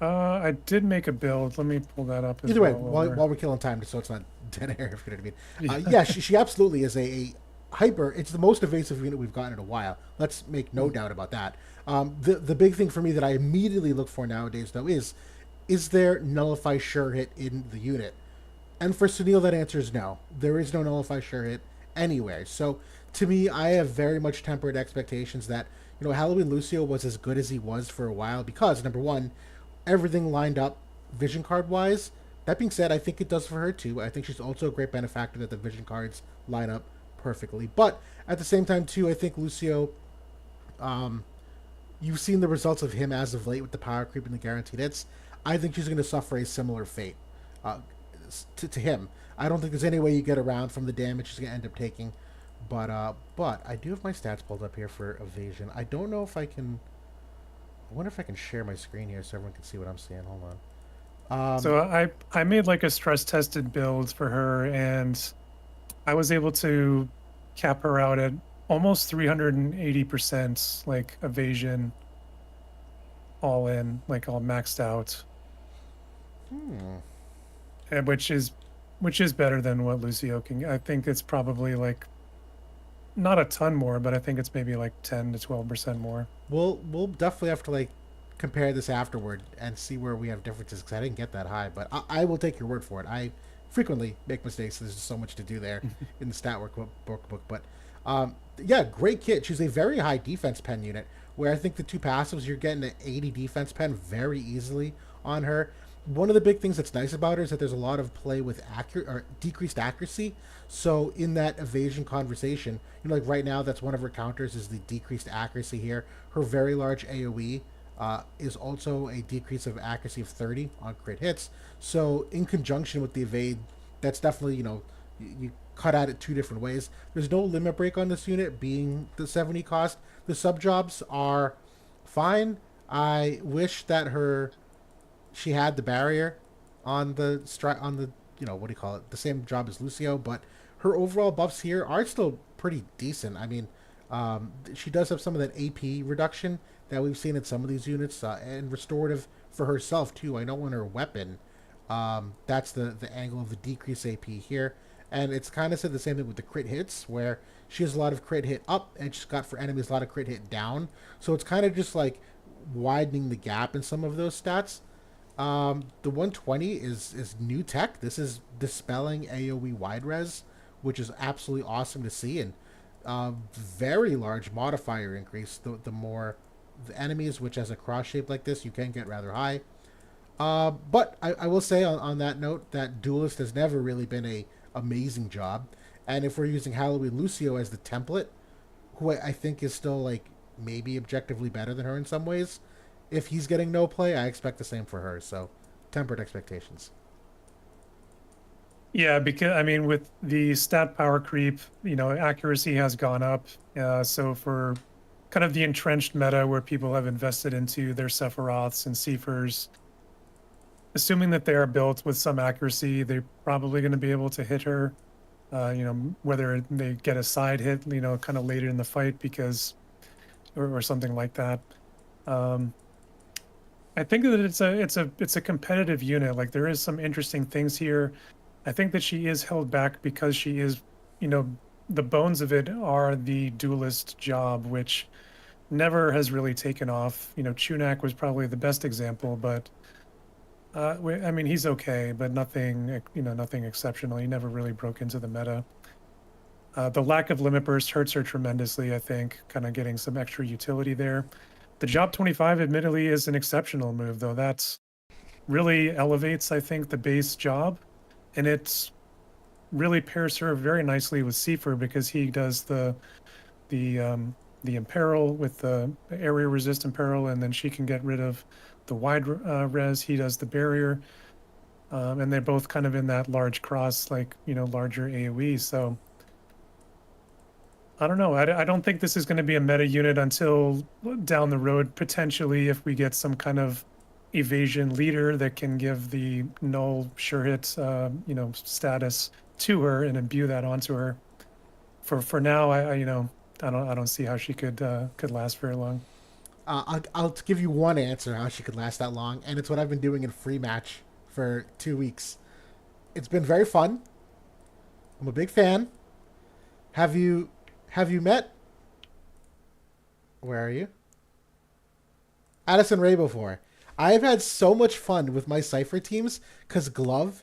Speaker 2: I did make a build. Let me pull that up as
Speaker 1: Either way,
Speaker 2: well.
Speaker 1: while we're killing time, just so it's not dead air, if you know what I mean.
Speaker 2: Yeah.
Speaker 1: Yeah, she absolutely is a hyper. It's the most evasive unit we've gotten in a while. Let's make no doubt about that. The big thing for me that I immediately look for nowadays, though, is there nullify sure hit in the unit? And for Sunil, that answer is no. There is no nullify sure hit anywhere. So to me, I have very much tempered expectations that Halloween Lucio was as good as he was for a while because number one, everything lined up vision card wise. That being said, I think it does for her too. I think she's also a great benefactor that the vision cards line up perfectly. But at the same time too, I think Lucio, um, you've seen the results of him as of late with the power creep and the guaranteed hits. I think she's going to suffer a similar fate uh, to him. I don't think there's any way you get around from the damage she's going to end up taking. But I do have my stats pulled up here for evasion. I don't know if I can. I wonder if I can share my screen here so everyone can see what I'm seeing. Hold on.
Speaker 2: So I made like a stress tested build for her, and I was able to cap her out at almost 380% like evasion all in, like all maxed out,
Speaker 1: Hmm.
Speaker 2: and which is better than what Lucio can. I think it's probably like not a ton more, but I think it's maybe like 10 to 12% more.
Speaker 1: We'll definitely have to like compare this afterward and see where we have differences because I didn't get that high, but I will take your word for it. I frequently make mistakes. There's just so much to do there in the stat workbook. But yeah, great kit. She's a very high defense pen unit. Where I think the 2 passives you're getting an 80 defense pen very easily on her. One of the big things that's nice about her is that there's a lot of play with accurate or decreased accuracy. So in that evasion conversation, like right now, that's one of her counters is the decreased accuracy here. Her very large AOE is also a decrease of accuracy of 30 on crit hits. So in conjunction with the evade, that's definitely, you cut at it two different ways. There's no limit break on this unit being the 70 cost. The sub jobs are fine. I wish that she had the barrier on the what do you call it, the same job as Lucio, but her overall buffs here are still pretty decent. I mean, she does have some of that AP reduction that we've seen in some of these units, and restorative for herself too. I know on her weapon, that's the angle of the decrease AP here, and it's kind of said the same thing with the crit hits, where she has a lot of crit hit up, and she's got for enemies a lot of crit hit down. So it's kind of just like widening the gap in some of those stats. The 120 is new tech. This is dispelling AoE wide res, which is absolutely awesome to see, and very large modifier increase. The more the enemies, which has a cross shape like this, you can get rather high. But I will say on that note that Duelist has never really been a amazing job, and if we're using Halloween Lucio as the template, who I think is still like maybe objectively better than her in some ways, if he's getting no play, I expect the same for her. So, tempered expectations.
Speaker 2: Yeah, because I mean, with the stat power creep, accuracy has gone up. So for kind of the entrenched meta where people have invested into their Sephiroths and Seafers, assuming that they are built with some accuracy, they're probably going to be able to hit her. Whether they get a side hit, kind of later in the fight or something like that. I think that it's a competitive unit. Like there is some interesting things here. I think that she is held back because she is, the bones of it are the duelist job, which never has really taken off. Chunak was probably the best example, but I mean, he's okay, but nothing, nothing exceptional. He never really broke into the meta. The lack of limit burst hurts her tremendously, I think, kind of getting some extra utility there. The Job 25 admittedly is an exceptional move, though. That's really elevates, I think, the base job. And it's really pairs her very nicely with Seifer because he does the imperil with the area resist imperil, and then she can get rid of the wide res. He does the barrier. And they're both kind of in that large cross, like, larger AoE. So I don't know. I don't think this is going to be a meta unit until down the road, potentially, if we get some kind of evasion leader that can give the null sure hit, status to her and imbue that onto her. For now, I don't see how she could last very long.
Speaker 1: I'll give you one answer how she could last that long, and it's what I've been doing in free match for 2 weeks. It's been very fun. I'm a big fan. Have you met? Where are you? Addison Ray before. I've had so much fun with my Cypher teams because Glove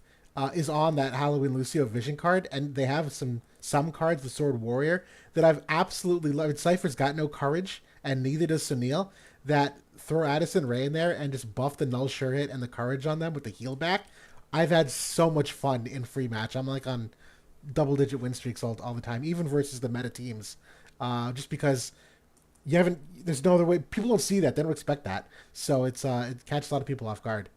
Speaker 1: is on that Halloween Lucio Vision card, and they have some cards, the Sword Warrior, that I've absolutely loved. Cypher's got no courage, and neither does Sonille. That throw Addison Ray in there and just buff the Null Sure Hit and the courage on them with the heal back. I've had so much fun in free match. I'm like on double-digit win streaks all the time, even versus the meta teams, just because you haven't. There's no other way. People don't see that. They don't expect that. So it catches a lot of people off guard.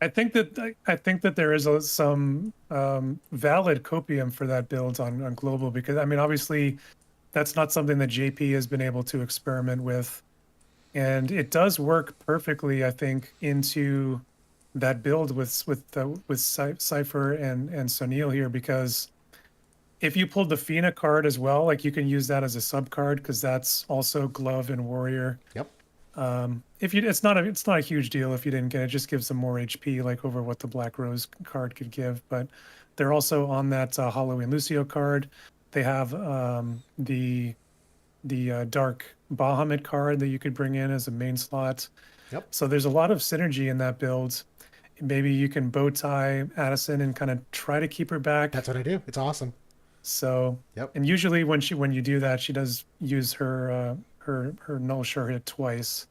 Speaker 2: I think that there is some valid copium for that build on global, because I mean, obviously that's not something that JP has been able to experiment with, and it does work perfectly, I think, into that build with Cypher and Sonille here, because if you pulled the Fina card as well, like you can use that as a sub card because that's also glove and warrior.
Speaker 1: Yep.
Speaker 2: If you, it's not a huge deal if you didn't get it. Just gives them more HP, like over what the Black Rose card could give. But they're also on that Halloween Lucio card. They have the Dark Bahamut card that you could bring in as a main slot.
Speaker 1: Yep.
Speaker 2: So there's a lot of synergy in that build. Maybe you can bow tie Addison and kind of try to keep her back.
Speaker 1: That's what I do. It's awesome.
Speaker 2: So,
Speaker 1: yep.
Speaker 2: And usually when you do that, she does use her null sure hit twice.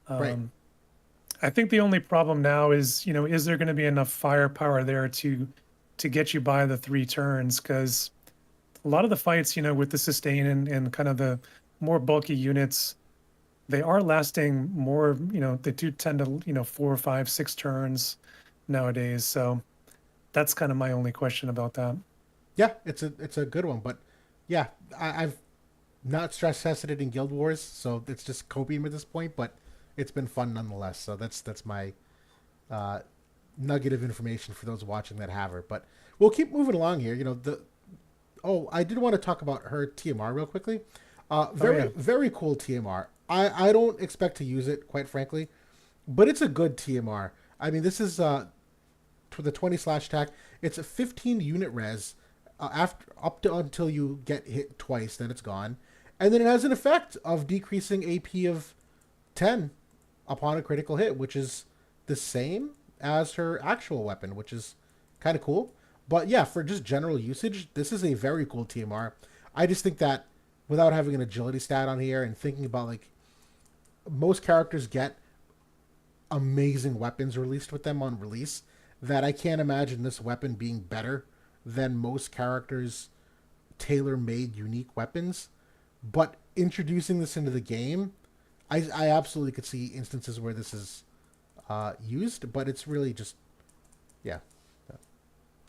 Speaker 1: Right.
Speaker 2: I think the only problem now is, is there going to be enough firepower there to get you by the 3 turns? Because a lot of the fights, with the sustain and kind of the more bulky units, they are lasting more, they do tend to, 4, 5, 6 turns nowadays. So that's kind of my only question about that.
Speaker 1: Yeah, it's a good one, but yeah, I've not stress tested it in Guild Wars, so it's just copium at this point. But it's been fun nonetheless. So that's my uh, nugget of information for those watching that have her. But we'll keep moving along here. I did want to talk about her TMR real quickly.
Speaker 2: Oh yeah.
Speaker 1: Very cool TMR. I don't expect to use it, quite frankly, but it's a good TMR. I mean, this is for the 20 slash attack. It's a 15 unit res after up to until you get hit twice, then it's gone, and then it has an effect of decreasing AP of 10 upon a critical hit, which is the same as her actual weapon, which is kind of cool. But yeah, for just general usage, this is a very cool TMR. I just think that without having an agility stat on here and thinking about like most characters get amazing weapons released with them on release, that I can't imagine this weapon being better than most characters' tailor-made unique weapons. But introducing this into the game, I absolutely could see instances where this is used, but it's really just yeah.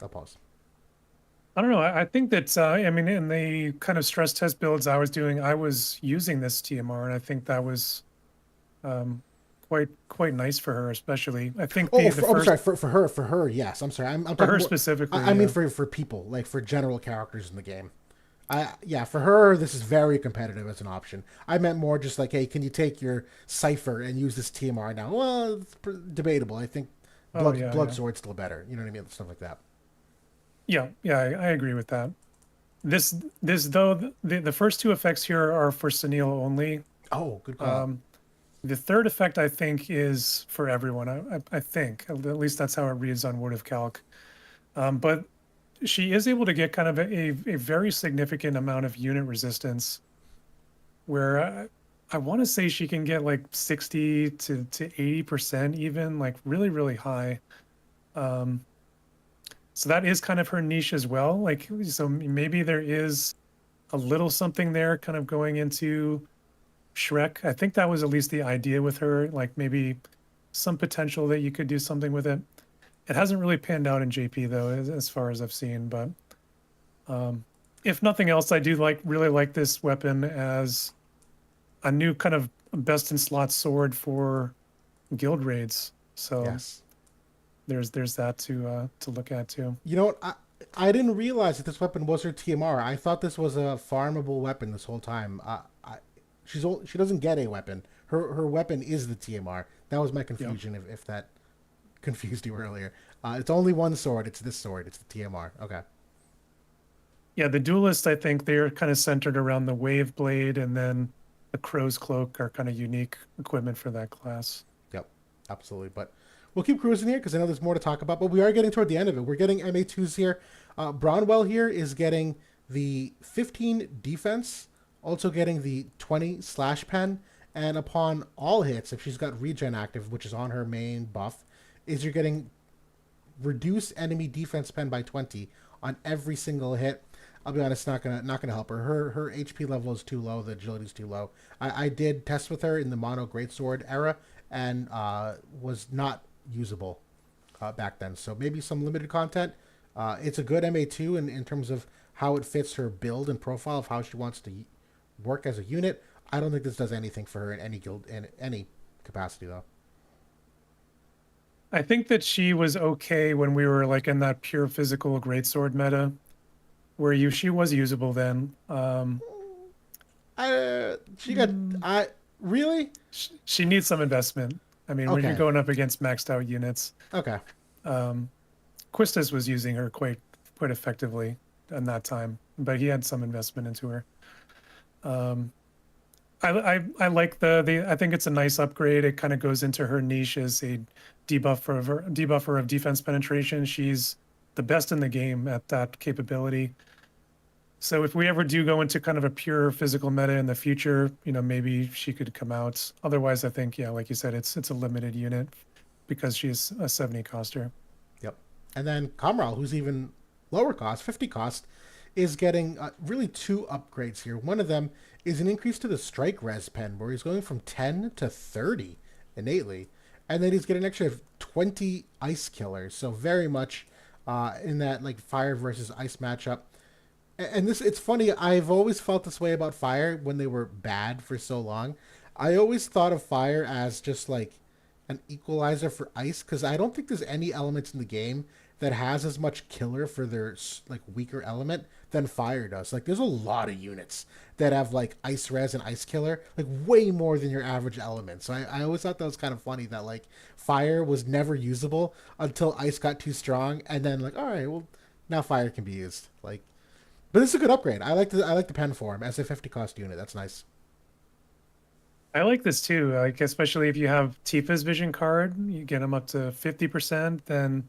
Speaker 1: I'll pause.
Speaker 2: I don't know. I think that I mean, in the kind of stress test builds I was doing, I was using this TMR, and I think that was um, quite nice for her, especially. I think
Speaker 1: Oh,
Speaker 2: the
Speaker 1: I'm
Speaker 2: first
Speaker 1: sorry. For her, yes. I'm sorry. I'm
Speaker 2: for
Speaker 1: talking
Speaker 2: her
Speaker 1: more.
Speaker 2: specifically,
Speaker 1: I mean
Speaker 2: yeah.
Speaker 1: for people, like for general characters in the game. Yeah, for her, this is very competitive as an option. I meant more just like, hey, can you take your cipher and use this TMR now? Well, it's debatable. I think
Speaker 2: Oh yeah,
Speaker 1: blood
Speaker 2: yeah,
Speaker 1: sword's still better. You know what I mean? Stuff like that.
Speaker 2: yeah, yeah. I agree with that. This though the first two effects here are for Sonille only.
Speaker 1: Oh, good call.
Speaker 2: Um, the third effect I think is for everyone. I think at least that's how it reads on Word of Calc. But she is able to get kind of a very significant amount of unit resistance where I want to say she can get like 60 to 80% even, like really, really high. Um, so that is kind of her niche as well. Like, so maybe there is a little something there kind of going into Shrek. I think that was at least the idea with her, like maybe some potential that you could do something with it. It hasn't really panned out in JP though, as far as I've seen, but um, if nothing else, I do really like this weapon as a new kind of best in slot sword for guild raids. So
Speaker 1: Yes.
Speaker 2: there's that to look at too.
Speaker 1: You know what? I didn't realize that this weapon was her TMR. I thought this was a farmable weapon this whole time. She doesn't get a weapon. Her weapon is the TMR. That was my
Speaker 2: Yeah.
Speaker 1: confusion. If that confused you earlier, it's only one sword. It's this sword. It's the TMR. Okay.
Speaker 2: Yeah, the duelists, I think they're kind of centered around the wave blade, and then the crow's cloak are kind of unique equipment for that class.
Speaker 1: Yep. Absolutely. But we'll keep cruising here because I know there's more to talk about. But we are getting toward the end of it. We're getting MA2s here. Bronwell here is getting the 15 defense, also getting the 20 slash pen, and upon all hits, if she's got regen active, which is on her main buff, is you're getting reduce enemy defense pen by 20 on every single hit. I'll be honest, not gonna help her. Her HP level is too low. The agility is too low. I did test with her in the mono greatsword era and was not usable back then. So maybe some limited content. It's a good MA2 in terms of how it fits her build and profile of how she wants to work as a unit. I don't think this does anything for her in any guild in any capacity though.
Speaker 2: I think that she was okay when we were like in that pure physical greatsword meta, where she was usable then.
Speaker 1: She got I really
Speaker 2: She needs some investment. I mean, when you're
Speaker 1: okay.
Speaker 2: going up against maxed out units,
Speaker 1: Okay.
Speaker 2: um, Quistis was using her quite effectively in that time, but he had some investment into her. Um, I like the I think it's a nice upgrade. It kind of goes into her niche as a debuffer of defense penetration. She's the best in the game at that capability. So if we ever do go into kind of a pure physical meta in the future, maybe she could come out. Otherwise, I think, yeah, like you said, it's a limited unit because she's a 70 coster.
Speaker 1: Yep. And then Khamral, who's even lower cost, 50 cost, is getting really two upgrades here. One of them is an increase to the strike res pen, where he's going from 10 to 30 innately. And then he's getting an extra 20 ice killers. So very much in that like fire versus ice matchup. And this, it's funny, I've always felt this way about fire when they were bad for so long. I always thought of fire as just like an equalizer for ice, because I don't think there's any elements in the game that has as much killer for their like weaker element than fire does. Like there's a lot of units that have like ice res and ice killer, like way more than your average element. So I always thought that was kind of funny that like fire was never usable until ice got too strong, and then like, all right, well now fire can be used. Like, but this is a good upgrade. I like the pen form as a 50 cost unit. That's nice.
Speaker 2: I like this too, like especially if you have Tifa's vision card, you get them up to 50%, then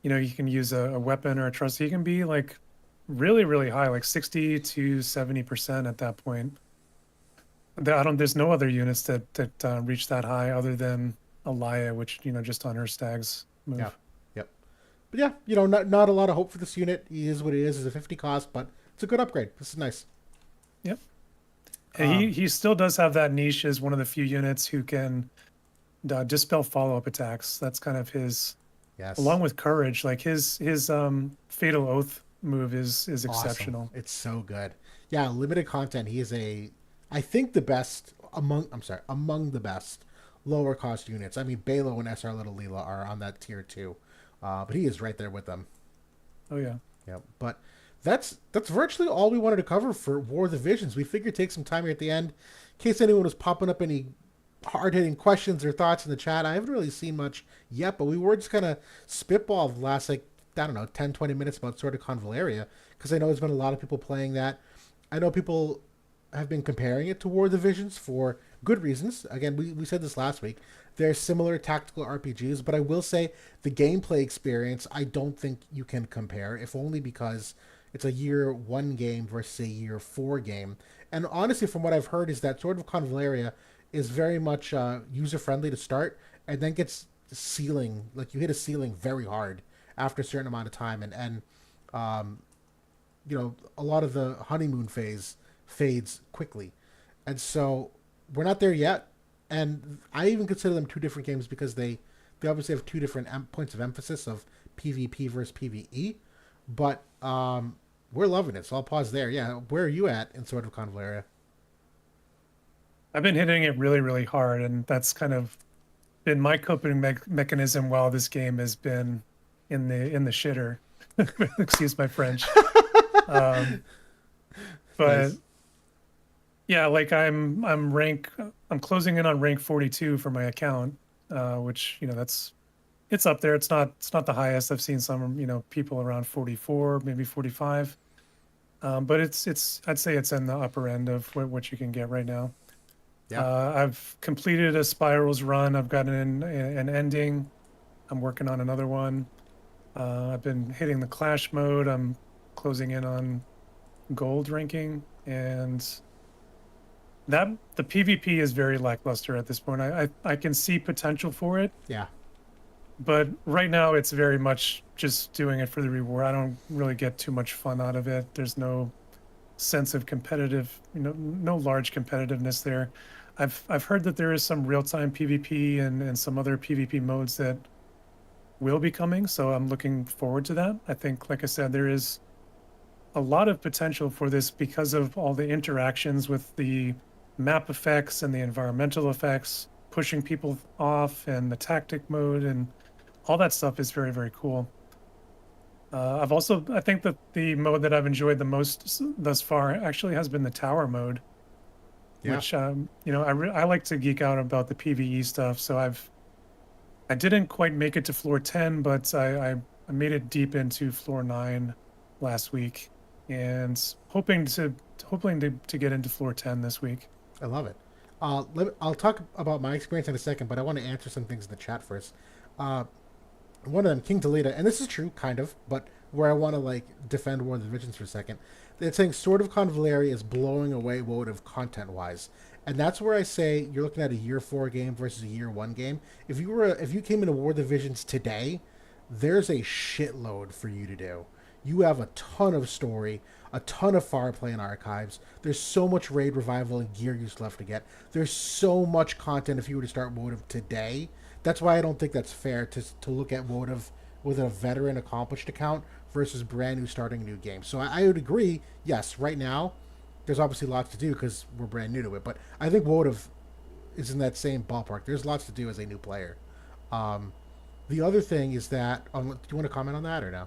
Speaker 2: you can use a weapon or a trust. You can be like really, really high, like 60 to 70% at that point. There's no other units that reach that high other than Alaya, which, just on her stags move.
Speaker 1: Yeah. Yep. But yeah, not a lot of hope for this unit. He is what it is. It's a 50 cost, but it's a good upgrade. This is nice.
Speaker 2: Yep. And he still does have that niche as one of the few units who can dispel follow-up attacks. That's kind of his,
Speaker 1: Yes.
Speaker 2: along with courage. Like his Fatal Oath move is
Speaker 1: Awesome.
Speaker 2: exceptional.
Speaker 1: It's so good. Yeah, limited content. He is I think the best among the best lower cost units. I mean, Balo and SR Little Leela are on that tier too, but he is right there with them.
Speaker 2: Oh yeah.
Speaker 1: Yeah, but that's virtually all we wanted to cover for War of the Visions. We figured take some time here at the end, in case anyone was popping up any hard hitting questions or thoughts in the chat. I haven't really seen much yet, but we were just kind of spitball the last like I don't know 10, 20 minutes about sort of Convallaria, because I know there's been a lot of people playing that. I know people have been comparing it to War of the Visions for good reasons. Again, we said this last week. They're similar tactical RPGs, but I will say the gameplay experience I don't think you can compare, if only because it's a year one game versus a year four game. And honestly, from what I've heard, is that Sword of Convallaria is very much user friendly to start, and then gets ceiling, like you hit a ceiling very hard after a certain amount of time, and um, a lot of the honeymoon phase fades quickly, and so we're not there yet. And I even consider them two different games because they obviously have two different points of emphasis of PvP versus PvE, but we're loving it. So I'll pause there. Yeah, where are you at in Sword of Convallaria?
Speaker 2: I've been hitting it really, really hard, and that's kind of been my coping mechanism while this game has been in the shitter. Excuse my French. Um, but
Speaker 1: Nice.
Speaker 2: yeah, like I'm closing in on rank 42 for my account, which it's up there. It's not the highest. I've seen some people around 44, maybe 45. But I'd say it's in the upper end of what you can get right now.
Speaker 1: Yeah.
Speaker 2: I've completed a Spirals run. I've gotten an ending. I'm working on another one. I've been hitting the Clash mode. I'm closing in on gold ranking, and that the PvP is very lackluster at this point. I can see potential for it,
Speaker 1: Yeah.
Speaker 2: but right now it's very much just doing it for the reward. I don't really get too much fun out of it. There's no sense of competitive, no large competitiveness there. I've heard that there is some real-time PvP and some other PvP modes that will be coming, so I'm looking forward to that. I think, like I said, there is a lot of potential for this because of all the interactions with the map effects and the environmental effects, pushing people off, and the tactic mode, and all that stuff is very, very cool. I think that the mode that I've enjoyed the most thus far actually has been the tower mode,
Speaker 1: Yeah.
Speaker 2: which I like to geek out about the PvE stuff. So I didn't quite make it to floor 10, but I made it deep into floor 9 last week, and hoping to get into floor 10 this week.
Speaker 1: I love it. I'll talk about my experience in a second, but I want to answer some things in the chat first. One of them, King Delita, and this is true, kind of, but where I want to like defend War of the Visions for a second. It's saying Sword of Convallaria is blowing away Wotive content-wise, and that's where I say you're looking at a year 4 game versus a year 1 game. If you came into War of the Visions today, there's a shitload for you to do. you have a ton of story, a ton of far play and archives. There's so much raid revival and gear use left to get. There's so much content if you were to start Wotive today. That's why I don't think that's fair to look at Wotive with a veteran accomplished account versus brand new starting a new game. So I would agree. Yes, right now there's obviously lots to do because we're brand new to it. But I think Wotive is in that same ballpark. There's lots to do as a new player. Um, the other thing is that do you want to comment on that or no?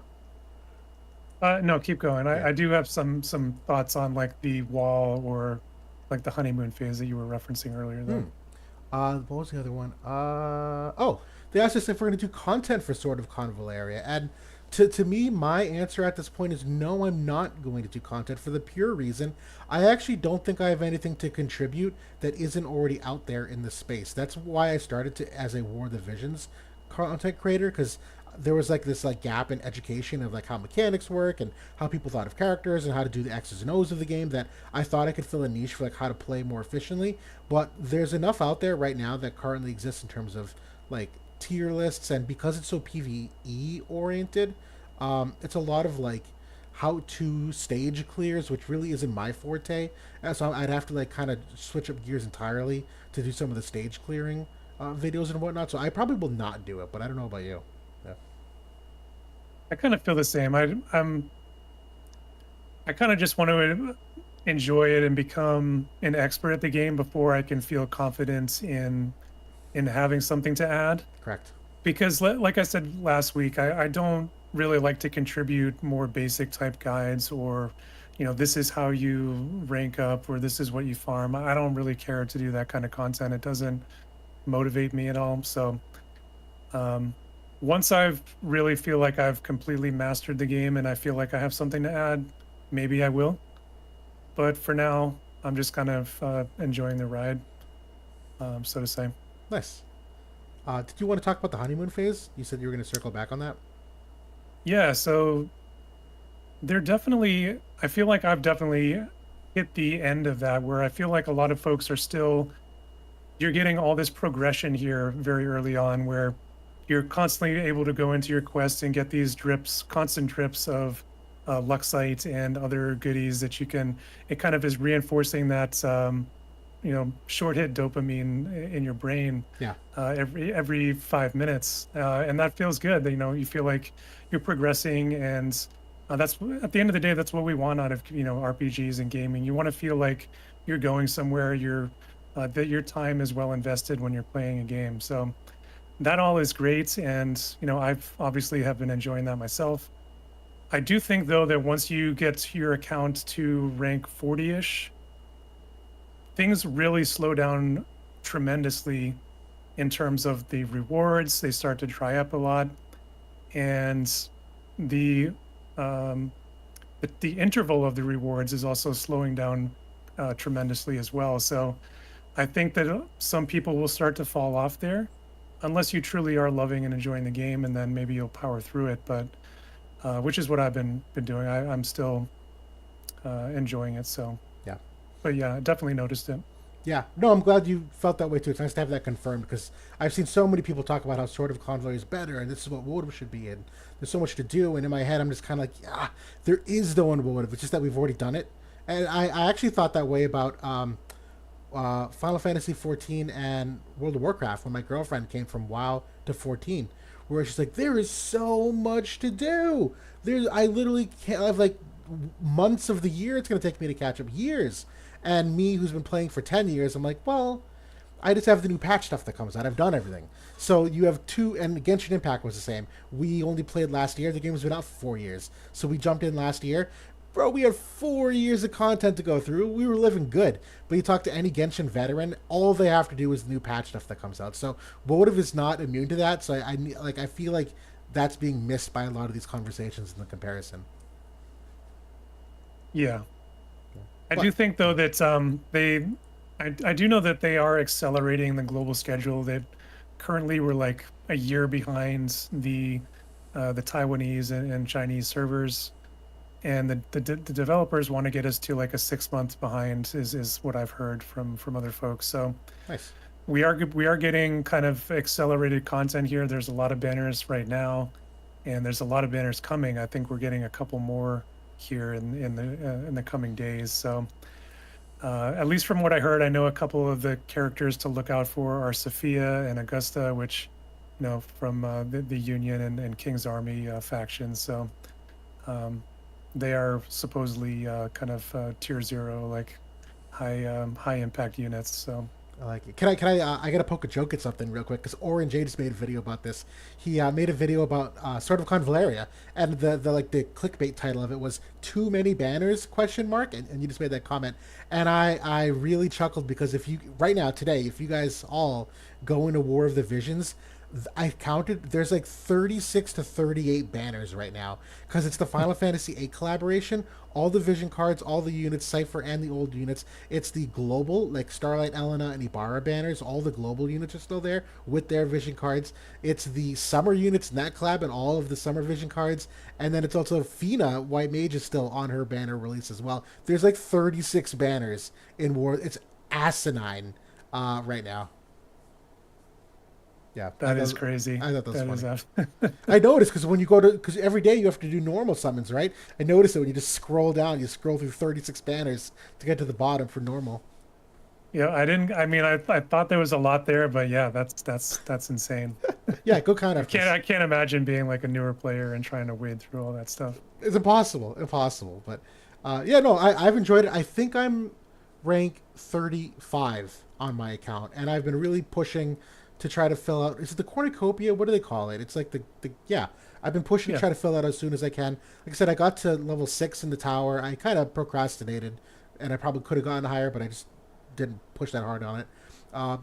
Speaker 2: No, keep going.
Speaker 1: Yeah.
Speaker 2: I do have some thoughts on like the wall or like the honeymoon phase that you were referencing earlier, though.
Speaker 1: What was the other one? Oh, they asked us if we're going to do content for Sword of Convallaria, and to me, my answer at this point is no. I'm not going to do content for the pure reason I actually don't think I have anything to contribute that isn't already out there in the space. That's why I started to as a War of the Visions content creator because there was like this like gap in education of like how mechanics work and how people thought of characters and how to do the X's and O's of the game that I thought I could fill a niche for like how to play more efficiently. But there's enough out there right now that currently exists in terms of like tier lists and because it's so PvE oriented, it's a lot of like how to stage clears, which really isn't my forte. And so I'd have to like kind of switch up gears entirely to do some of the stage clearing videos and whatnot. So I probably will not do it, but I don't know about you. Yeah.
Speaker 2: I kind of feel the same. I kind of just want to enjoy it and become an expert at the game before I can feel confident in having something to add.
Speaker 1: Correct.
Speaker 2: Because like I said last week, I don't really like to contribute more basic type guides or, this is how you rank up or this is what you farm. I don't really care to do that kind of content. It doesn't motivate me at all. So um, once I've really feel like I've completely mastered the game and I feel like I have something to add, maybe I will. But for now, I'm just kind of enjoying the ride, so to say.
Speaker 1: Nice. Did you want to talk about the honeymoon phase? You said you were going to circle back on that.
Speaker 2: Yeah, so I feel like I've definitely hit the end of that where I feel like a lot of folks are still, you're getting all this progression here very early on where you're constantly able to go into your quest and get these constant drips of Luxite and other goodies that you can, it kind of is reinforcing that, short hit dopamine in your brain
Speaker 1: Yeah.
Speaker 2: every 5 minutes. And that feels good. You feel like you're progressing and that's at the end of the day, that's what we want out of, RPGs and gaming. You want to feel like you're going somewhere, that your time is well invested when you're playing a game. So that all is great. And, I've obviously have been enjoying that myself. I do think though that once you get your account to rank 40-ish, things really slow down tremendously in terms of the rewards. They start to dry up a lot. And the um, the interval of the rewards is also slowing down tremendously as well. So I think that some people will start to fall off there unless you truly are loving and enjoying the game, and then maybe you'll power through it. But which is what I've been doing. I'm still enjoying it. So,
Speaker 1: Yeah.
Speaker 2: but yeah, I definitely noticed it.
Speaker 1: Yeah. No, I'm glad you felt that way too. It's nice to have that confirmed because I've seen so many people talk about how Sword of Convoy is better and this is what Wodim should be and there's so much to do. And in my head, I'm just kind of like, yeah, there is no one Wodim. It's just that we've already done it. And I actually thought that way about Final Fantasy 14 and World of Warcraft when my girlfriend came from WoW to 14, where she's like, there is so much to do. I literally can't I have like months of the year it's going to take me to catch up, years. And me, who's been playing for 10 years, I'm like, well, I just have the new patch stuff that comes out. I've done everything. So you have two, and Genshin Impact was the same. We only played last year. The game has been out for 4 years. So we jumped in last year. Bro, we had 4 years of content to go through. We were living good. But you talk to any Genshin veteran, all they have to do is the new patch stuff that comes out. So Votive is not immune to that. So I feel like that's being missed by a lot of these conversations in the comparison.
Speaker 2: Yeah. I
Speaker 1: But
Speaker 2: do think though that I do know that they are accelerating the global schedule. That currently we're like a year behind the Taiwanese and Chinese servers, and the developers want to get us to like a 6 month behind is what I've heard from other folks. So
Speaker 1: nice.
Speaker 2: we are getting kind of accelerated content here. There's a lot of banners right now. and there's a lot of banners coming. I think we're getting a couple more here in the coming days. So at least from what I heard, I know a couple of the characters to look out for are Sophia and Augusta, which from the Union and King's Army factions. So they are supposedly kind of tier 0, like high impact units. So
Speaker 1: I like it. I gotta poke a joke at something real quick because Orange just made a video about this. He made a video about sort of Convallaria, and the clickbait title of it was "Too many banners?" question mark, and you just made that comment, and I really chuckled because if you right now today, if you guys all go into War of the Visions, I counted. There's like 36 to 38 banners right now because it's the Final Fantasy VIII collaboration. All the Vision cards, all the units, Cipher and the old units. It's the global, like Starlight, Elena, and Ibarra banners. All the global units are still there with their Vision cards. It's the summer units in that collab and all of the summer Vision cards. And then it's also Fina, White Mage, is still on her banner release as well. There's like 36 banners in War. It's asinine right now. Yeah,
Speaker 2: that is crazy.
Speaker 1: I thought that was
Speaker 2: That
Speaker 1: funny.
Speaker 2: is
Speaker 1: I noticed because when you go to because every day you have to do normal summons, right? I noticed it when you just scroll down, you scroll through 36 banners to get to the bottom for normal.
Speaker 2: yeah. I didn't. I mean, I thought there was a lot there, but yeah, that's insane.
Speaker 1: Yeah, go count
Speaker 2: I
Speaker 1: after
Speaker 2: can't
Speaker 1: this.
Speaker 2: I can't imagine being like a newer player and trying to wade through all that stuff.
Speaker 1: It's impossible, impossible. But yeah, no, I've enjoyed it. I think I'm rank 35 on my account, and I've been really pushing to try to fill out. Is it the cornucopia? What do they call it? It's like the yeah. I've been pushing to
Speaker 2: Yeah.
Speaker 1: try to fill out as soon as I can. Like I said, I got to level 6 in the tower. I kind of procrastinated, and I probably could have gotten higher, but I just didn't push that hard on it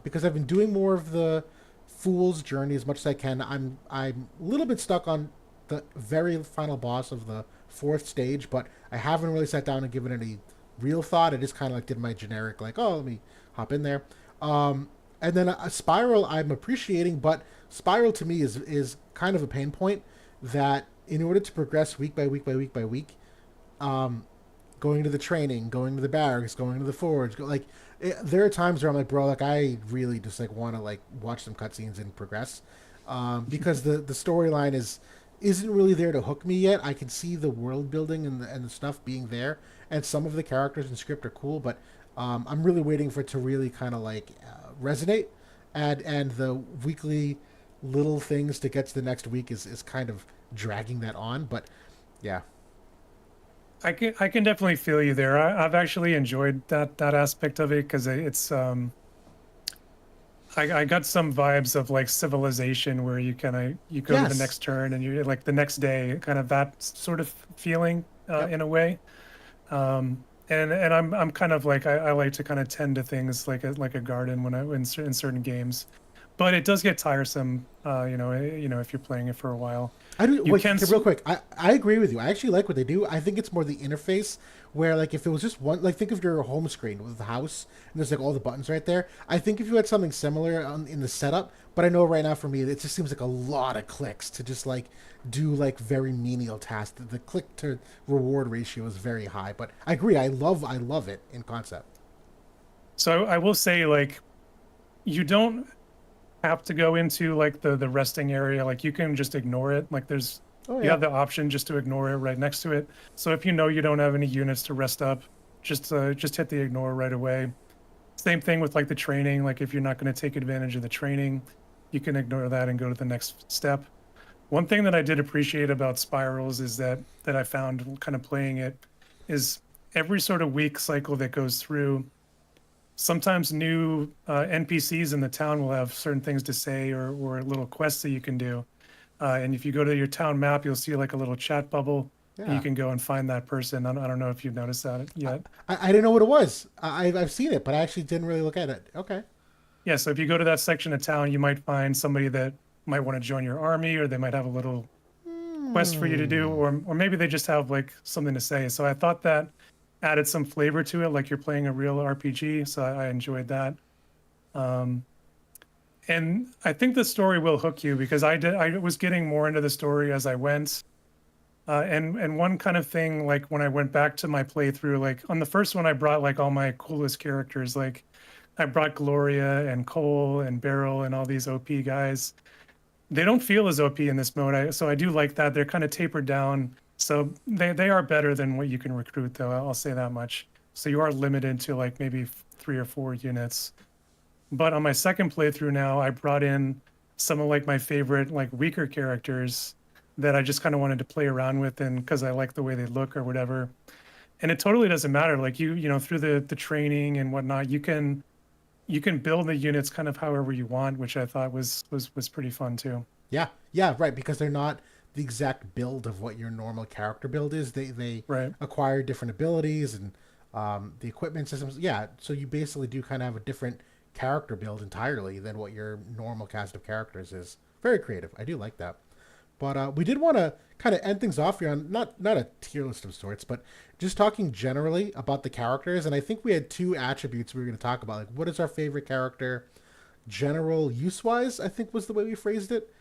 Speaker 1: because I've been doing more of the fool's journey as much as I can. I'm a little bit stuck on the very final boss of the fourth stage, but I haven't really sat down and given any real thought. I just kind of like did my generic like, oh, let me hop in there. And then a spiral I'm appreciating, but spiral to me is kind of a pain point that in order to progress week by week by week by week, um, going to the training, going to the barracks, going to the forge. There are times where I'm like, bro, like I really just like want to like watch some cutscenes and progress, because the storyline isn't really there to hook me yet. I can see the world building and the stuff being there, and some of the characters and script are cool, but I'm really waiting for it to really kind of like resonate, and the weekly little things to get to the next week is kind of dragging that on. But yeah,
Speaker 2: I can definitely feel you there. I've actually enjoyed that aspect of it because it's I got some vibes of like Civilization where you go to the
Speaker 1: yes,
Speaker 2: next turn and you like the next day, kind of that sort of feeling
Speaker 1: yep.
Speaker 2: in a way. And I'm kind of like I like to kind of tend to things like a garden when in certain games, but it does get tiresome. If you're playing it for a while,
Speaker 1: I do.
Speaker 2: you
Speaker 1: Wait,
Speaker 2: can.
Speaker 1: okay, real quick. I agree with you. I actually like what they do. I think it's more the interface where, like, if it was just one, like, think of your home screen with the house and there's like all the buttons right there. I think if you had something similar in the setup, but I know right now for me, it just seems like a lot of clicks to just like do like very menial tasks. The click to reward ratio is very high. But I agree. I love it in concept.
Speaker 2: So I will say like you don't have to go into like the resting area. Like you can just ignore it. Like
Speaker 1: Oh
Speaker 2: you
Speaker 1: yeah.
Speaker 2: have the option just to ignore it right next to it. So if you know you don't have any units to rest up, just hit the ignore right away. Same thing with like the training. Like if you're not going to take advantage of the training, you can ignore that and go to the next step. One thing that I did appreciate about Spirals is that I found kind of playing it is every sort of week cycle that goes through. Sometimes new NPCs in the town will have certain things to say or little quests that you can do. And if you go to your town map, you'll see like a little chat bubble, and you
Speaker 1: Yeah.
Speaker 2: can go and find that person. I don't know if you've noticed that
Speaker 1: I,
Speaker 2: yet.
Speaker 1: I didn't know what it was. I've seen it, but I actually didn't really look at it. Okay.
Speaker 2: Yeah, so if you go to that section of town, you might find somebody that might want to join your army, or they might have a little quest for you to do,
Speaker 1: Hmm.
Speaker 2: or maybe they just have like something to say. So I thought that added some flavor to it, like you're playing a real RPG. So I enjoyed that. Um, and I think the story will hook you because I was getting more into the story as I went. And one kind of thing, like when I went back to my playthrough, like on the first one, I brought like all my coolest characters. Like I brought Gloria and Cole and Beryl and all these OP guys. They don't feel as OP in this mode, so I do like that. They're kind of tapered down, so they are better than what you can recruit, though. I'll say that much. So you are limited to like maybe 3 or 4 units. But on my second playthrough now, I brought in some of like my favorite like weaker characters that I just kind of wanted to play around with, and because I like the way they look or whatever. And it totally doesn't matter. Like you know, through the training and whatnot, you can build the units kind of however you want, which I thought was pretty fun too.
Speaker 1: Yeah, yeah, right. Because they're not the exact build of what your normal character build is. They
Speaker 2: Right.
Speaker 1: acquire different abilities and the equipment systems. Yeah, so you basically do kind of have a different character build entirely than what your normal cast of characters is. Very creative. I do like that. But we did want to kind of end things off here on not a tier list of sorts, but just talking generally about the characters. And I think we had two attributes we were going to talk about. Like, what is our favorite character, general use wise? I think was the way we phrased it.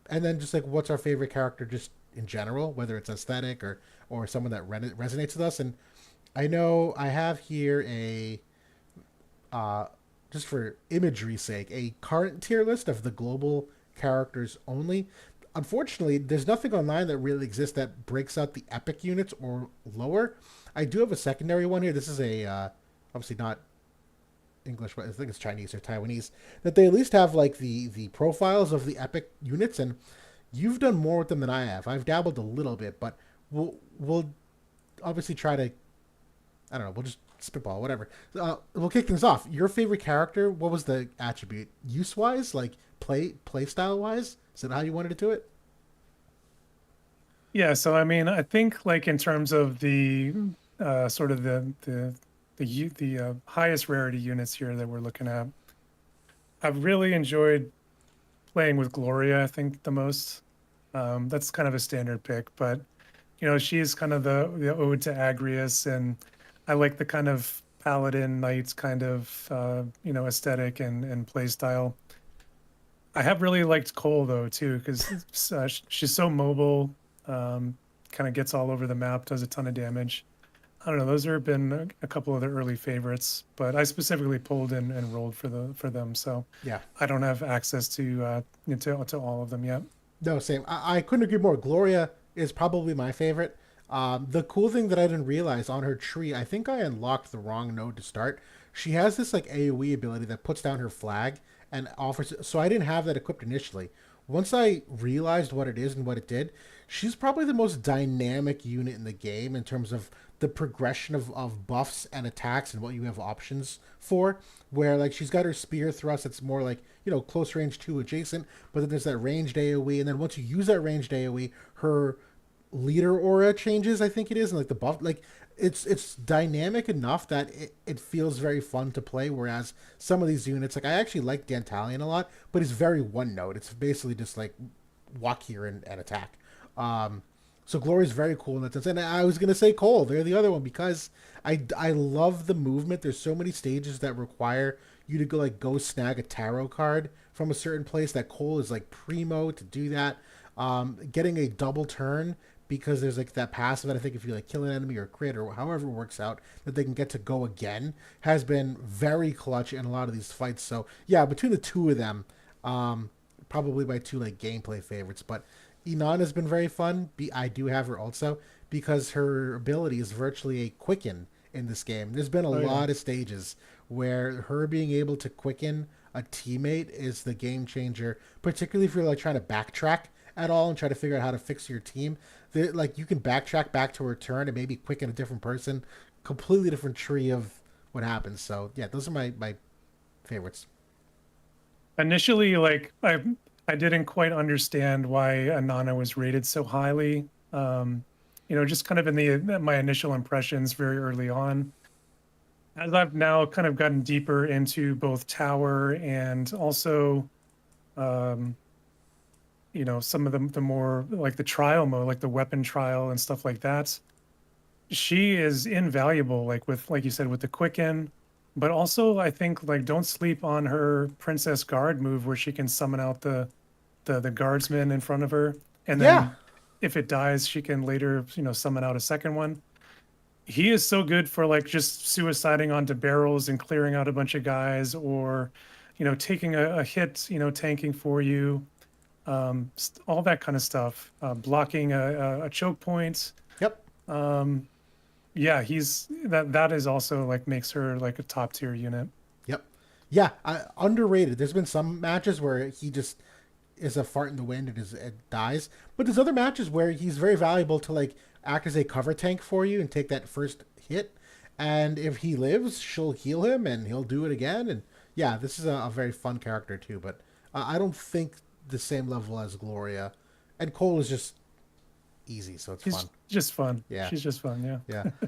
Speaker 1: And then just like, what's our favorite character just in general, whether it's aesthetic or someone that resonates with us. And I know I have here a uh, just for imagery's sake, a current tier list of the global characters only. Unfortunately, there's nothing online that really exists that breaks out the epic units or lower. I do have a secondary one here. This is a obviously not English, but I think it's Chinese or Taiwanese. That they at least have like the profiles of the epic units, and you've done more with them than I have. I've dabbled a little bit, but we'll obviously try to. I don't know. We'll just spitball, whatever. We'll kick things off. Your favorite character? What was the attribute? Use wise, like play style wise? Is that how you wanted to do it?
Speaker 2: Yeah, so I mean, I think like in terms of the sort of the highest rarity units here that we're looking at, I've really enjoyed playing with Gloria, I think the most. That's kind of a standard pick, but you know, she's kind of the ode to Agrius, and I like the kind of paladin knights kind of you know, aesthetic and play style. I have really liked Cole though too, because she's so mobile, kind of gets all over the map, does a ton of damage. I don't know. Those have been a couple of the early favorites, but I specifically pulled and rolled for them, so
Speaker 1: Yeah.
Speaker 2: I don't have access to all of them yet.
Speaker 1: No, same. I couldn't agree more. Gloria is probably my favorite. The cool thing that I didn't realize on her tree, I think I unlocked the wrong node to start. She has this like AoE ability that puts down her flag and offers. So I didn't have that equipped initially. Once I realized what it is and what it did, she's probably the most dynamic unit in the game in terms of the progression of buffs and attacks and what you have options for. Where like she's got her spear thrust that's more like, you know, close range to adjacent, but then there's that ranged AoE, and then once you use that ranged AoE, her leader aura changes, I think it is, and like the buff, like it's dynamic enough that it feels very fun to play. Whereas some of these units, like I actually like Dantalion a lot, but it's very one note. It's basically just like walk here and attack. Um, so Glory's very cool in that sense. And I was gonna say Cole, they're the other one because I love the movement. There's so many stages that require you to go snag a tarot card from a certain place. That Cole is like primo to do that. Getting a double turn because there's like that passive that I think if you like kill an enemy or crit or however it works out that they can get to go again has been very clutch in a lot of these fights. So yeah, between the two of them, probably my two like gameplay favorites. But Inan has been very fun. I do have her also because her ability is virtually a quicken in this game. There's been a
Speaker 2: Oh yeah.
Speaker 1: lot of stages where her being able to quicken a teammate is the game changer, particularly if you're like trying to backtrack at all and try to figure out how to fix your team. Like you can backtrack back to her turn and maybe quicken a different person, completely different tree of what happens. So yeah, those are my favorites.
Speaker 2: Initially, like I didn't quite understand why Anana was rated so highly. You know, just kind of in the my initial impressions very early on. As I've now kind of gotten deeper into both tower and also um, you know, some of the more like the trial mode, like the weapon trial and stuff like that. She is invaluable, like with like you said, with the quicken, but also I think like don't sleep on her Princess Guard move where she can summon out the guardsman in front of her, and
Speaker 1: Yeah,
Speaker 2: then if it dies, she can later, you know, summon out a second one. He is so good for like just suiciding onto barrels and clearing out a bunch of guys, or you know, taking a hit, you know, tanking for you. all that kind of stuff. Blocking a choke point.
Speaker 1: Yep.
Speaker 2: Um, yeah, he's that is also like makes her like a top tier unit.
Speaker 1: Yep. Yeah, underrated. There's been some matches where he just is a fart in the wind and it dies, but there's other matches where he's very valuable to like act as a cover tank for you and take that first hit. And if he lives, she'll heal him and he'll do it again. And yeah, this is a very fun character too. But I don't think the same level as Gloria. And Cole is just easy, so it's fun.
Speaker 2: She's just fun.
Speaker 1: Yeah,
Speaker 2: She's just fun. Yeah.
Speaker 1: yeah.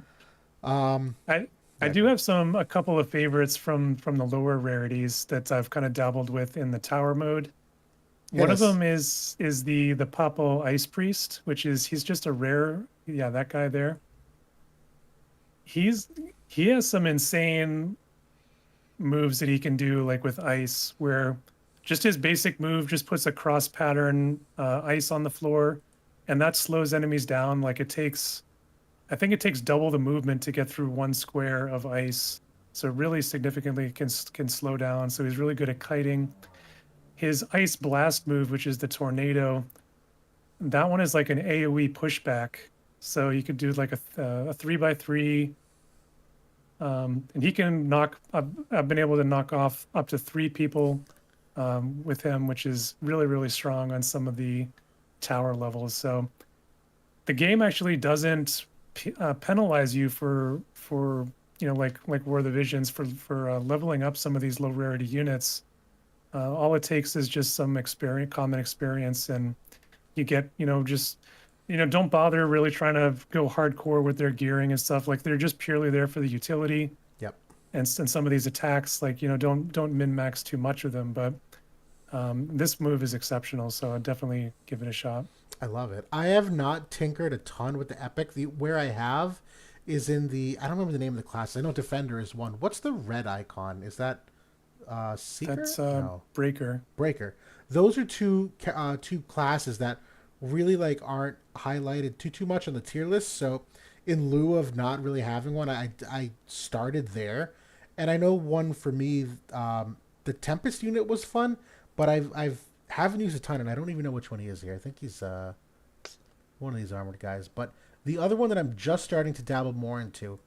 Speaker 1: Um,
Speaker 2: I
Speaker 1: yeah,
Speaker 2: do
Speaker 1: go.
Speaker 2: have a couple of favorites from the lower rarities that I've kind of dabbled with in the tower mode.
Speaker 1: Hit
Speaker 2: One of
Speaker 1: us.
Speaker 2: them is the Papo Ice Priest, which is he's just a rare. Yeah, that guy there. He's he has some insane moves that he can do like with ice, where just his basic move just puts a cross pattern ice on the floor, and that slows enemies down. Like it takes, I think it takes double the movement to get through one square of ice. So really significantly can slow down. So he's really good at kiting. His ice blast move, which is the tornado, that one is like an AoE pushback. So you could do like a 3x3, and he can knock. I've been able to knock off up to 3 people with him, which is really strong on some of the tower levels. So the game actually doesn't penalize you for like War of the Visions for leveling up some of these low rarity units. All it takes is just some experience, common experience, and you get just don't bother really trying to go hardcore with their gearing and stuff. Like they're just purely there for the utility,
Speaker 1: Yep.
Speaker 2: and some of these attacks, like don't min max too much of them. But this move is exceptional, so I'd definitely give it a shot.
Speaker 1: I love it. I have not tinkered a ton with the epic. The where I have is in the I don't remember the name of the class. I know Defender is one. What's the red icon? Is that Seeker?
Speaker 2: That's
Speaker 1: No,
Speaker 2: Breaker.
Speaker 1: Breaker. Those are two classes that really like aren't highlighted too much on the tier list. So in lieu of not really having one, I started there, and I know one for me. The Tempest unit was fun, but I've haven't used a ton, and I don't even know which one he is here. I think he's one of these armored guys. But the other one that I'm just starting to dabble more into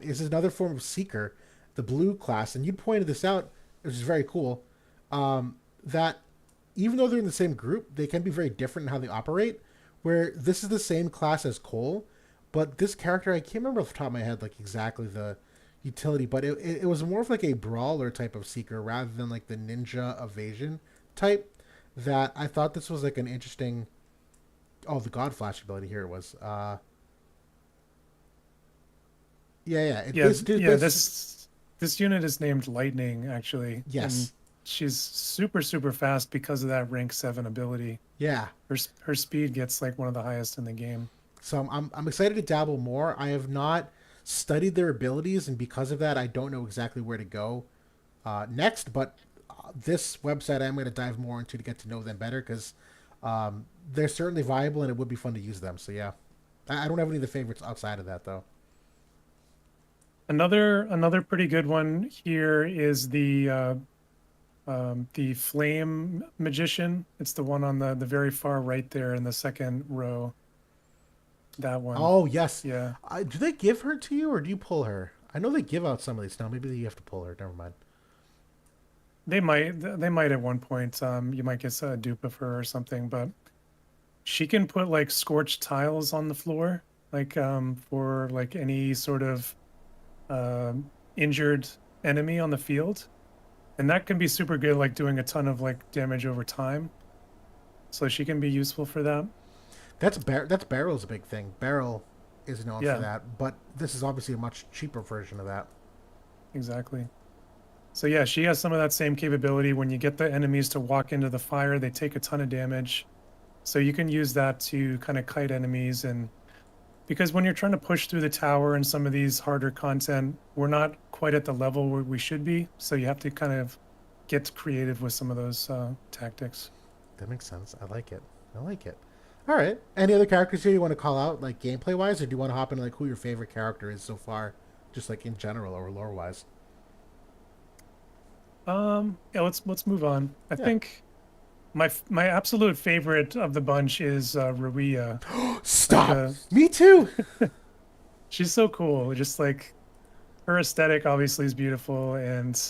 Speaker 1: is another form of Seeker, the blue class. And you pointed this out, which is very cool, that even though they're in the same group, they can be very different in how they operate. Where this is the same class as Cole, but this character, I can't remember off the top of my head like exactly the utility, but it was more of like a brawler type of Seeker rather than like the ninja evasion type. That I thought this was like an interesting. Oh, the God Flash ability here it was. Yeah, yeah.
Speaker 2: Yeah, yeah. This unit is named Lightning actually, and
Speaker 1: Yes.
Speaker 2: she's super fast because of that rank 7 ability.
Speaker 1: Yeah.
Speaker 2: Her speed gets like one of the highest in the game.
Speaker 1: So I'm excited to dabble more. I have not studied their abilities, and because of that, I don't know exactly where to go next. But this website I'm going to dive more into to get to know them better because they're certainly viable and it would be fun to use them. So yeah, I don't have any of the favorites outside of that though.
Speaker 2: Another pretty good one here is the Flame Magician. It's the one on the very far right there in the second row. That one.
Speaker 1: Oh yes,
Speaker 2: Yeah.
Speaker 1: do they give her to you or do you pull her? I know they give out some of these now. Maybe you have to pull her. Never mind.
Speaker 2: They might at one point. You might get a dupe of her or something, but she can put like scorched tiles on the floor, like for like any sort of injured enemy on the field, and that can be super good, like doing a ton of like damage over time. So she can be useful for that.
Speaker 1: That's Barrel's a big thing. Barrel is known for
Speaker 2: Yeah,
Speaker 1: that, but this is obviously a much cheaper version of that.
Speaker 2: exactly. So yeah, she has some of that same capability. When you get the enemies to walk into the fire, they take a ton of damage. So you can use that to kind of kite enemies, and because when you're trying to push through the tower and some of these harder content, we're not quite at the level where we should be. So you have to kind of get creative with some of those tactics.
Speaker 1: That makes sense. I like it. I like it. All right. Any other characters here you want to call out, like gameplay wise, or do you want to hop into like who your favorite character is so far, just like in general or lore wise?
Speaker 2: Yeah, let's move on. I
Speaker 1: Yeah.
Speaker 2: think my absolute favorite of the bunch is Ruia. Like
Speaker 1: Stop. Me too.
Speaker 2: she's so cool. Just like her aesthetic obviously is beautiful, and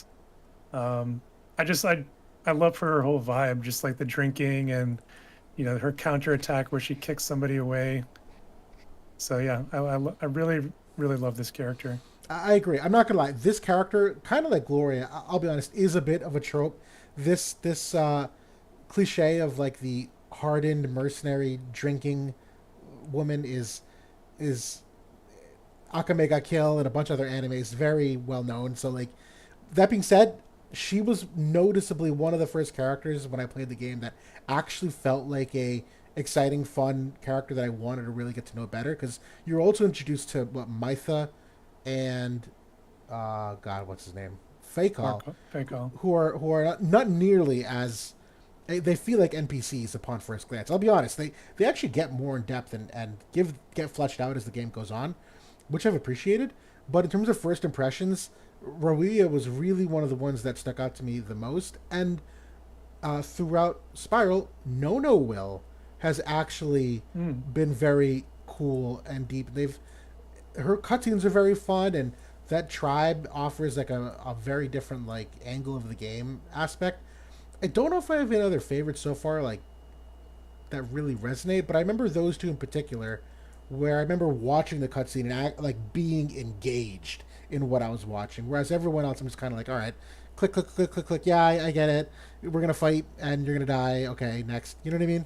Speaker 2: um, I just I love her whole vibe, just like the drinking and her counter attack where she kicks somebody away. So yeah, I really love this character.
Speaker 1: I agree. I'm not gonna lie. This character, kind of like Gloria, I'll be honest, is a bit of a trope. This cliche of like the hardened mercenary drinking woman is Akame ga Kill and a bunch of other animes, very well known. So like that being said, she was noticeably one of the first characters when I played the game that actually felt like a exciting, fun character that I wanted to really get to know better. Because you're also introduced to what Mytha and God, what's his name, Fakal,
Speaker 2: Fakal.
Speaker 1: who are not nearly as they feel like NPCs upon first glance. I'll be honest, they actually get more in depth and get fleshed out as the game goes on, which I've appreciated. But in terms of first impressions, Roia was really one of the ones that stuck out to me the most. And throughout Spiral, No Will has actually been very cool and deep. Her cutscenes are very fun, and that tribe offers like a very different like angle of the game aspect. I don't know if I have any other favorites so far like that really resonate, but I remember those two in particular, where I remember watching the cutscene and like being engaged in what I was watching, whereas everyone else I'm just kind of like, all right, click, click, click, click, click. Yeah, I get it. We're gonna fight and you're gonna die. Okay, next. You know what I mean?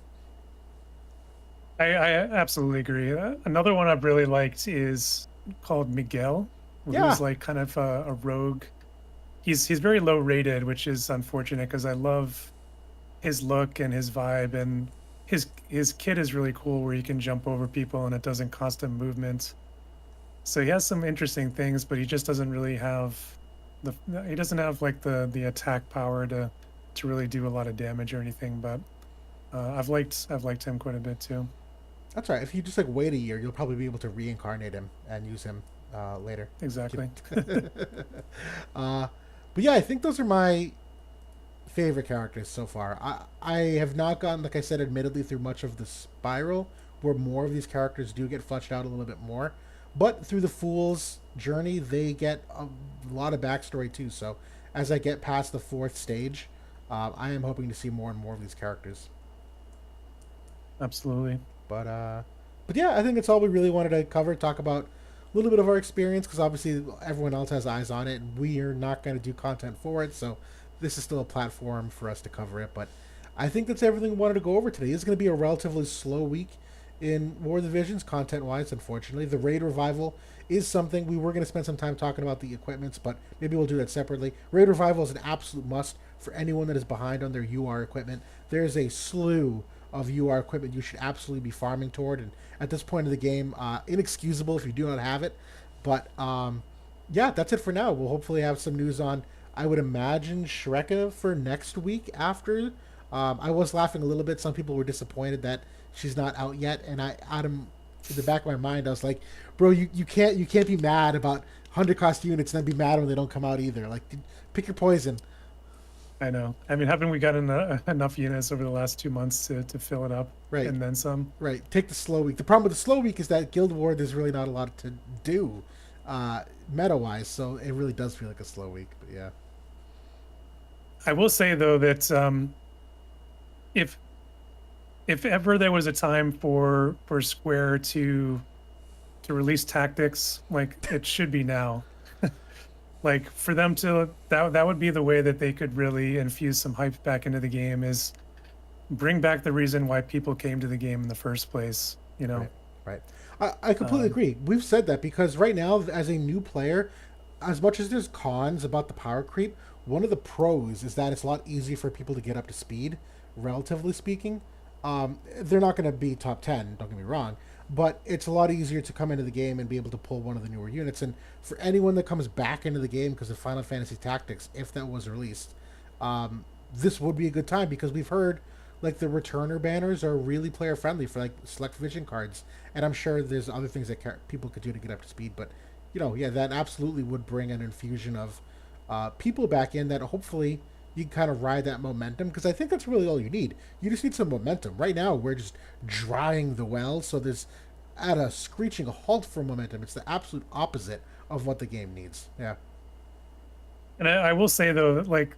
Speaker 2: I absolutely agree. Another one I've really liked is called Miguel,
Speaker 1: Yeah.
Speaker 2: who's like kind of a rogue. He's very low rated, which is unfortunate because I love his look and his vibe, and his kit is really cool where he can jump over people and it doesn't cost him movement. So he has some interesting things, but he just doesn't really have the he doesn't have like the attack power to really do a lot of damage or anything. But I've liked him quite a bit too.
Speaker 1: That's right. If you just like wait a year, you'll probably be able to reincarnate him and use him later.
Speaker 2: Exactly.
Speaker 1: uh, but yeah, I think those are my favorite characters so far. I have not gotten, like I said, admittedly through much of the Spiral, where more of these characters do get fleshed out a little bit more. But through the Fool's journey, they get a lot of backstory too. So as I get past the fourth stage, I am hoping to see more and more of these characters.
Speaker 2: Absolutely.
Speaker 1: But uh, but yeah, I think that's all we really wanted to cover. Talk about a little bit of our experience because obviously everyone else has eyes on it, and we are not going to do content for it. So this is still a platform for us to cover it. But I think that's everything we wanted to go over today. It's going to be a relatively slow week in War of the Visions, content wise, unfortunately. The Raid Revival is something we were going to spend some time talking about the equipments, but maybe we'll do that separately. Raid Revival is an absolute must for anyone that is behind on their UR equipment. There's a slew of UR equipment you should absolutely be farming toward, and at this point of the game, inexcusable if you do not have it. But yeah, that's it for now. We'll hopefully have some news on, I would imagine, Shreka for next week after. I was laughing a little bit. Some people were disappointed that she's not out yet, and Adam, in the back of my mind, I was like, bro, you can't be mad about 100 cost units and then be mad when they don't come out either. Like, pick your poison.
Speaker 2: I know. I mean, haven't we gotten enough units over the last 2 months to fill it up
Speaker 1: Right.
Speaker 2: and then some?
Speaker 1: Right. Take the slow week. The problem with the slow week is that Guild War, there's really not a lot to do meta wise, so it really does feel like a slow week. But yeah.
Speaker 2: I will say though that if if ever there was a time for Square to release tactics, like it should be now. Like for them to that would be the way that they could really infuse some hype back into the game, is bring back the reason why people came to the game in the first place, you know.
Speaker 1: Right. Right. I completely
Speaker 2: Um,
Speaker 1: agree. We've said that because right now, as a new player, as much as there's cons about the power creep, one of the pros is that it's a lot easier for people to get up to speed, relatively speaking. They're not going to be top 10, don't get me wrong, but it's a lot easier to come into the game and be able to pull one of the newer units. And for anyone that comes back into the game because of Final Fantasy Tactics, if that was released, this would be a good time because we've heard like the returner banners are really player friendly for like select vision cards, and I'm sure there's other things that people could do to get up to speed. But yeah, that absolutely would bring an infusion of people back in that hopefully you can kind of ride that momentum, because I think that's really all you need. You just need some momentum. Right now, we're just drying the well, so there's at a screeching halt for momentum. It's the absolute opposite of what the game needs. Yeah.
Speaker 2: And I will say though, that like,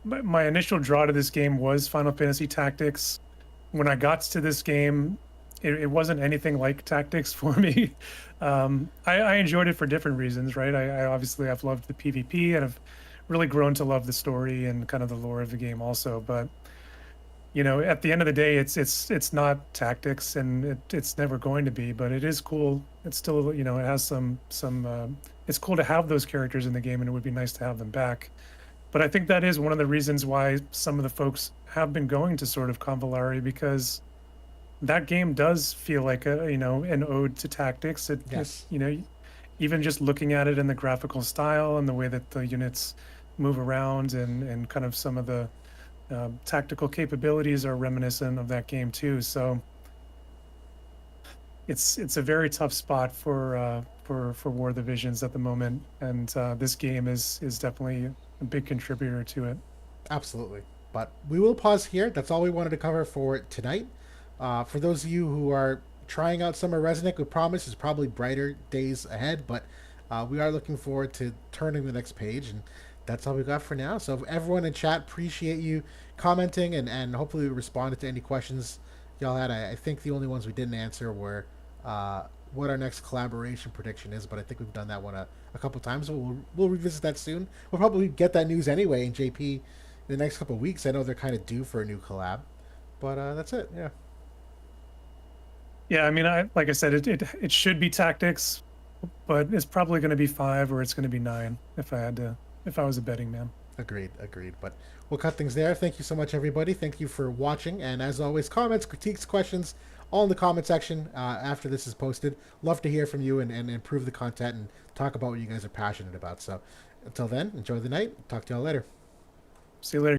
Speaker 2: my initial draw to this game was Final Fantasy Tactics. When I got to this game, it wasn't anything like Tactics for me. I enjoyed it for different reasons, right? I obviously I've loved the PvP and I've really grown to love the story and kind of the lore of the game also. But at the end of the day, it's not Tactics, and it's never going to be. But it is cool. It's still, it has some. It's cool to have those characters in the game, and it would be nice to have them back. But I think that is one of the reasons why some of the folks have been going to sort of Convallaria, because that game does feel like an ode to Tactics.
Speaker 1: Yes.
Speaker 2: Even just looking at it in the graphical style and the way that the units move around, and kind of some of the tactical capabilities are reminiscent of that game too. So it's a very tough spot for War of the Visions at the moment, and this game is definitely a big contributor to it.
Speaker 1: Absolutely. But we will pause here. That's all we wanted to cover for tonight. For those of you who are trying out Summer Resnick, we promise there's probably brighter days ahead, but we are looking forward to turning the next page, and that's all we got for now. So everyone in chat, appreciate you commenting, and hopefully we responded to any questions y'all had. I think the only ones we didn't answer were what our next collaboration prediction is, but I think we've done that one a couple times. We'll revisit that soon. We'll probably get that news anyway in JP in the next couple of weeks. I know they're kind of due for a new collab, but that's it. Yeah.
Speaker 2: Yeah, I mean, like I said, it should be Tactics, but it's probably going to be 5 or it's going to be 9 if I was a betting man.
Speaker 1: Agreed. But we'll cut things there. Thank you so much, everybody. Thank you for watching. And as always, comments, critiques, questions, all in the comment section after this is posted. Love to hear from you and improve the content and talk about what you guys are passionate about. So until then, enjoy the night. Talk to y'all later.
Speaker 2: See you later.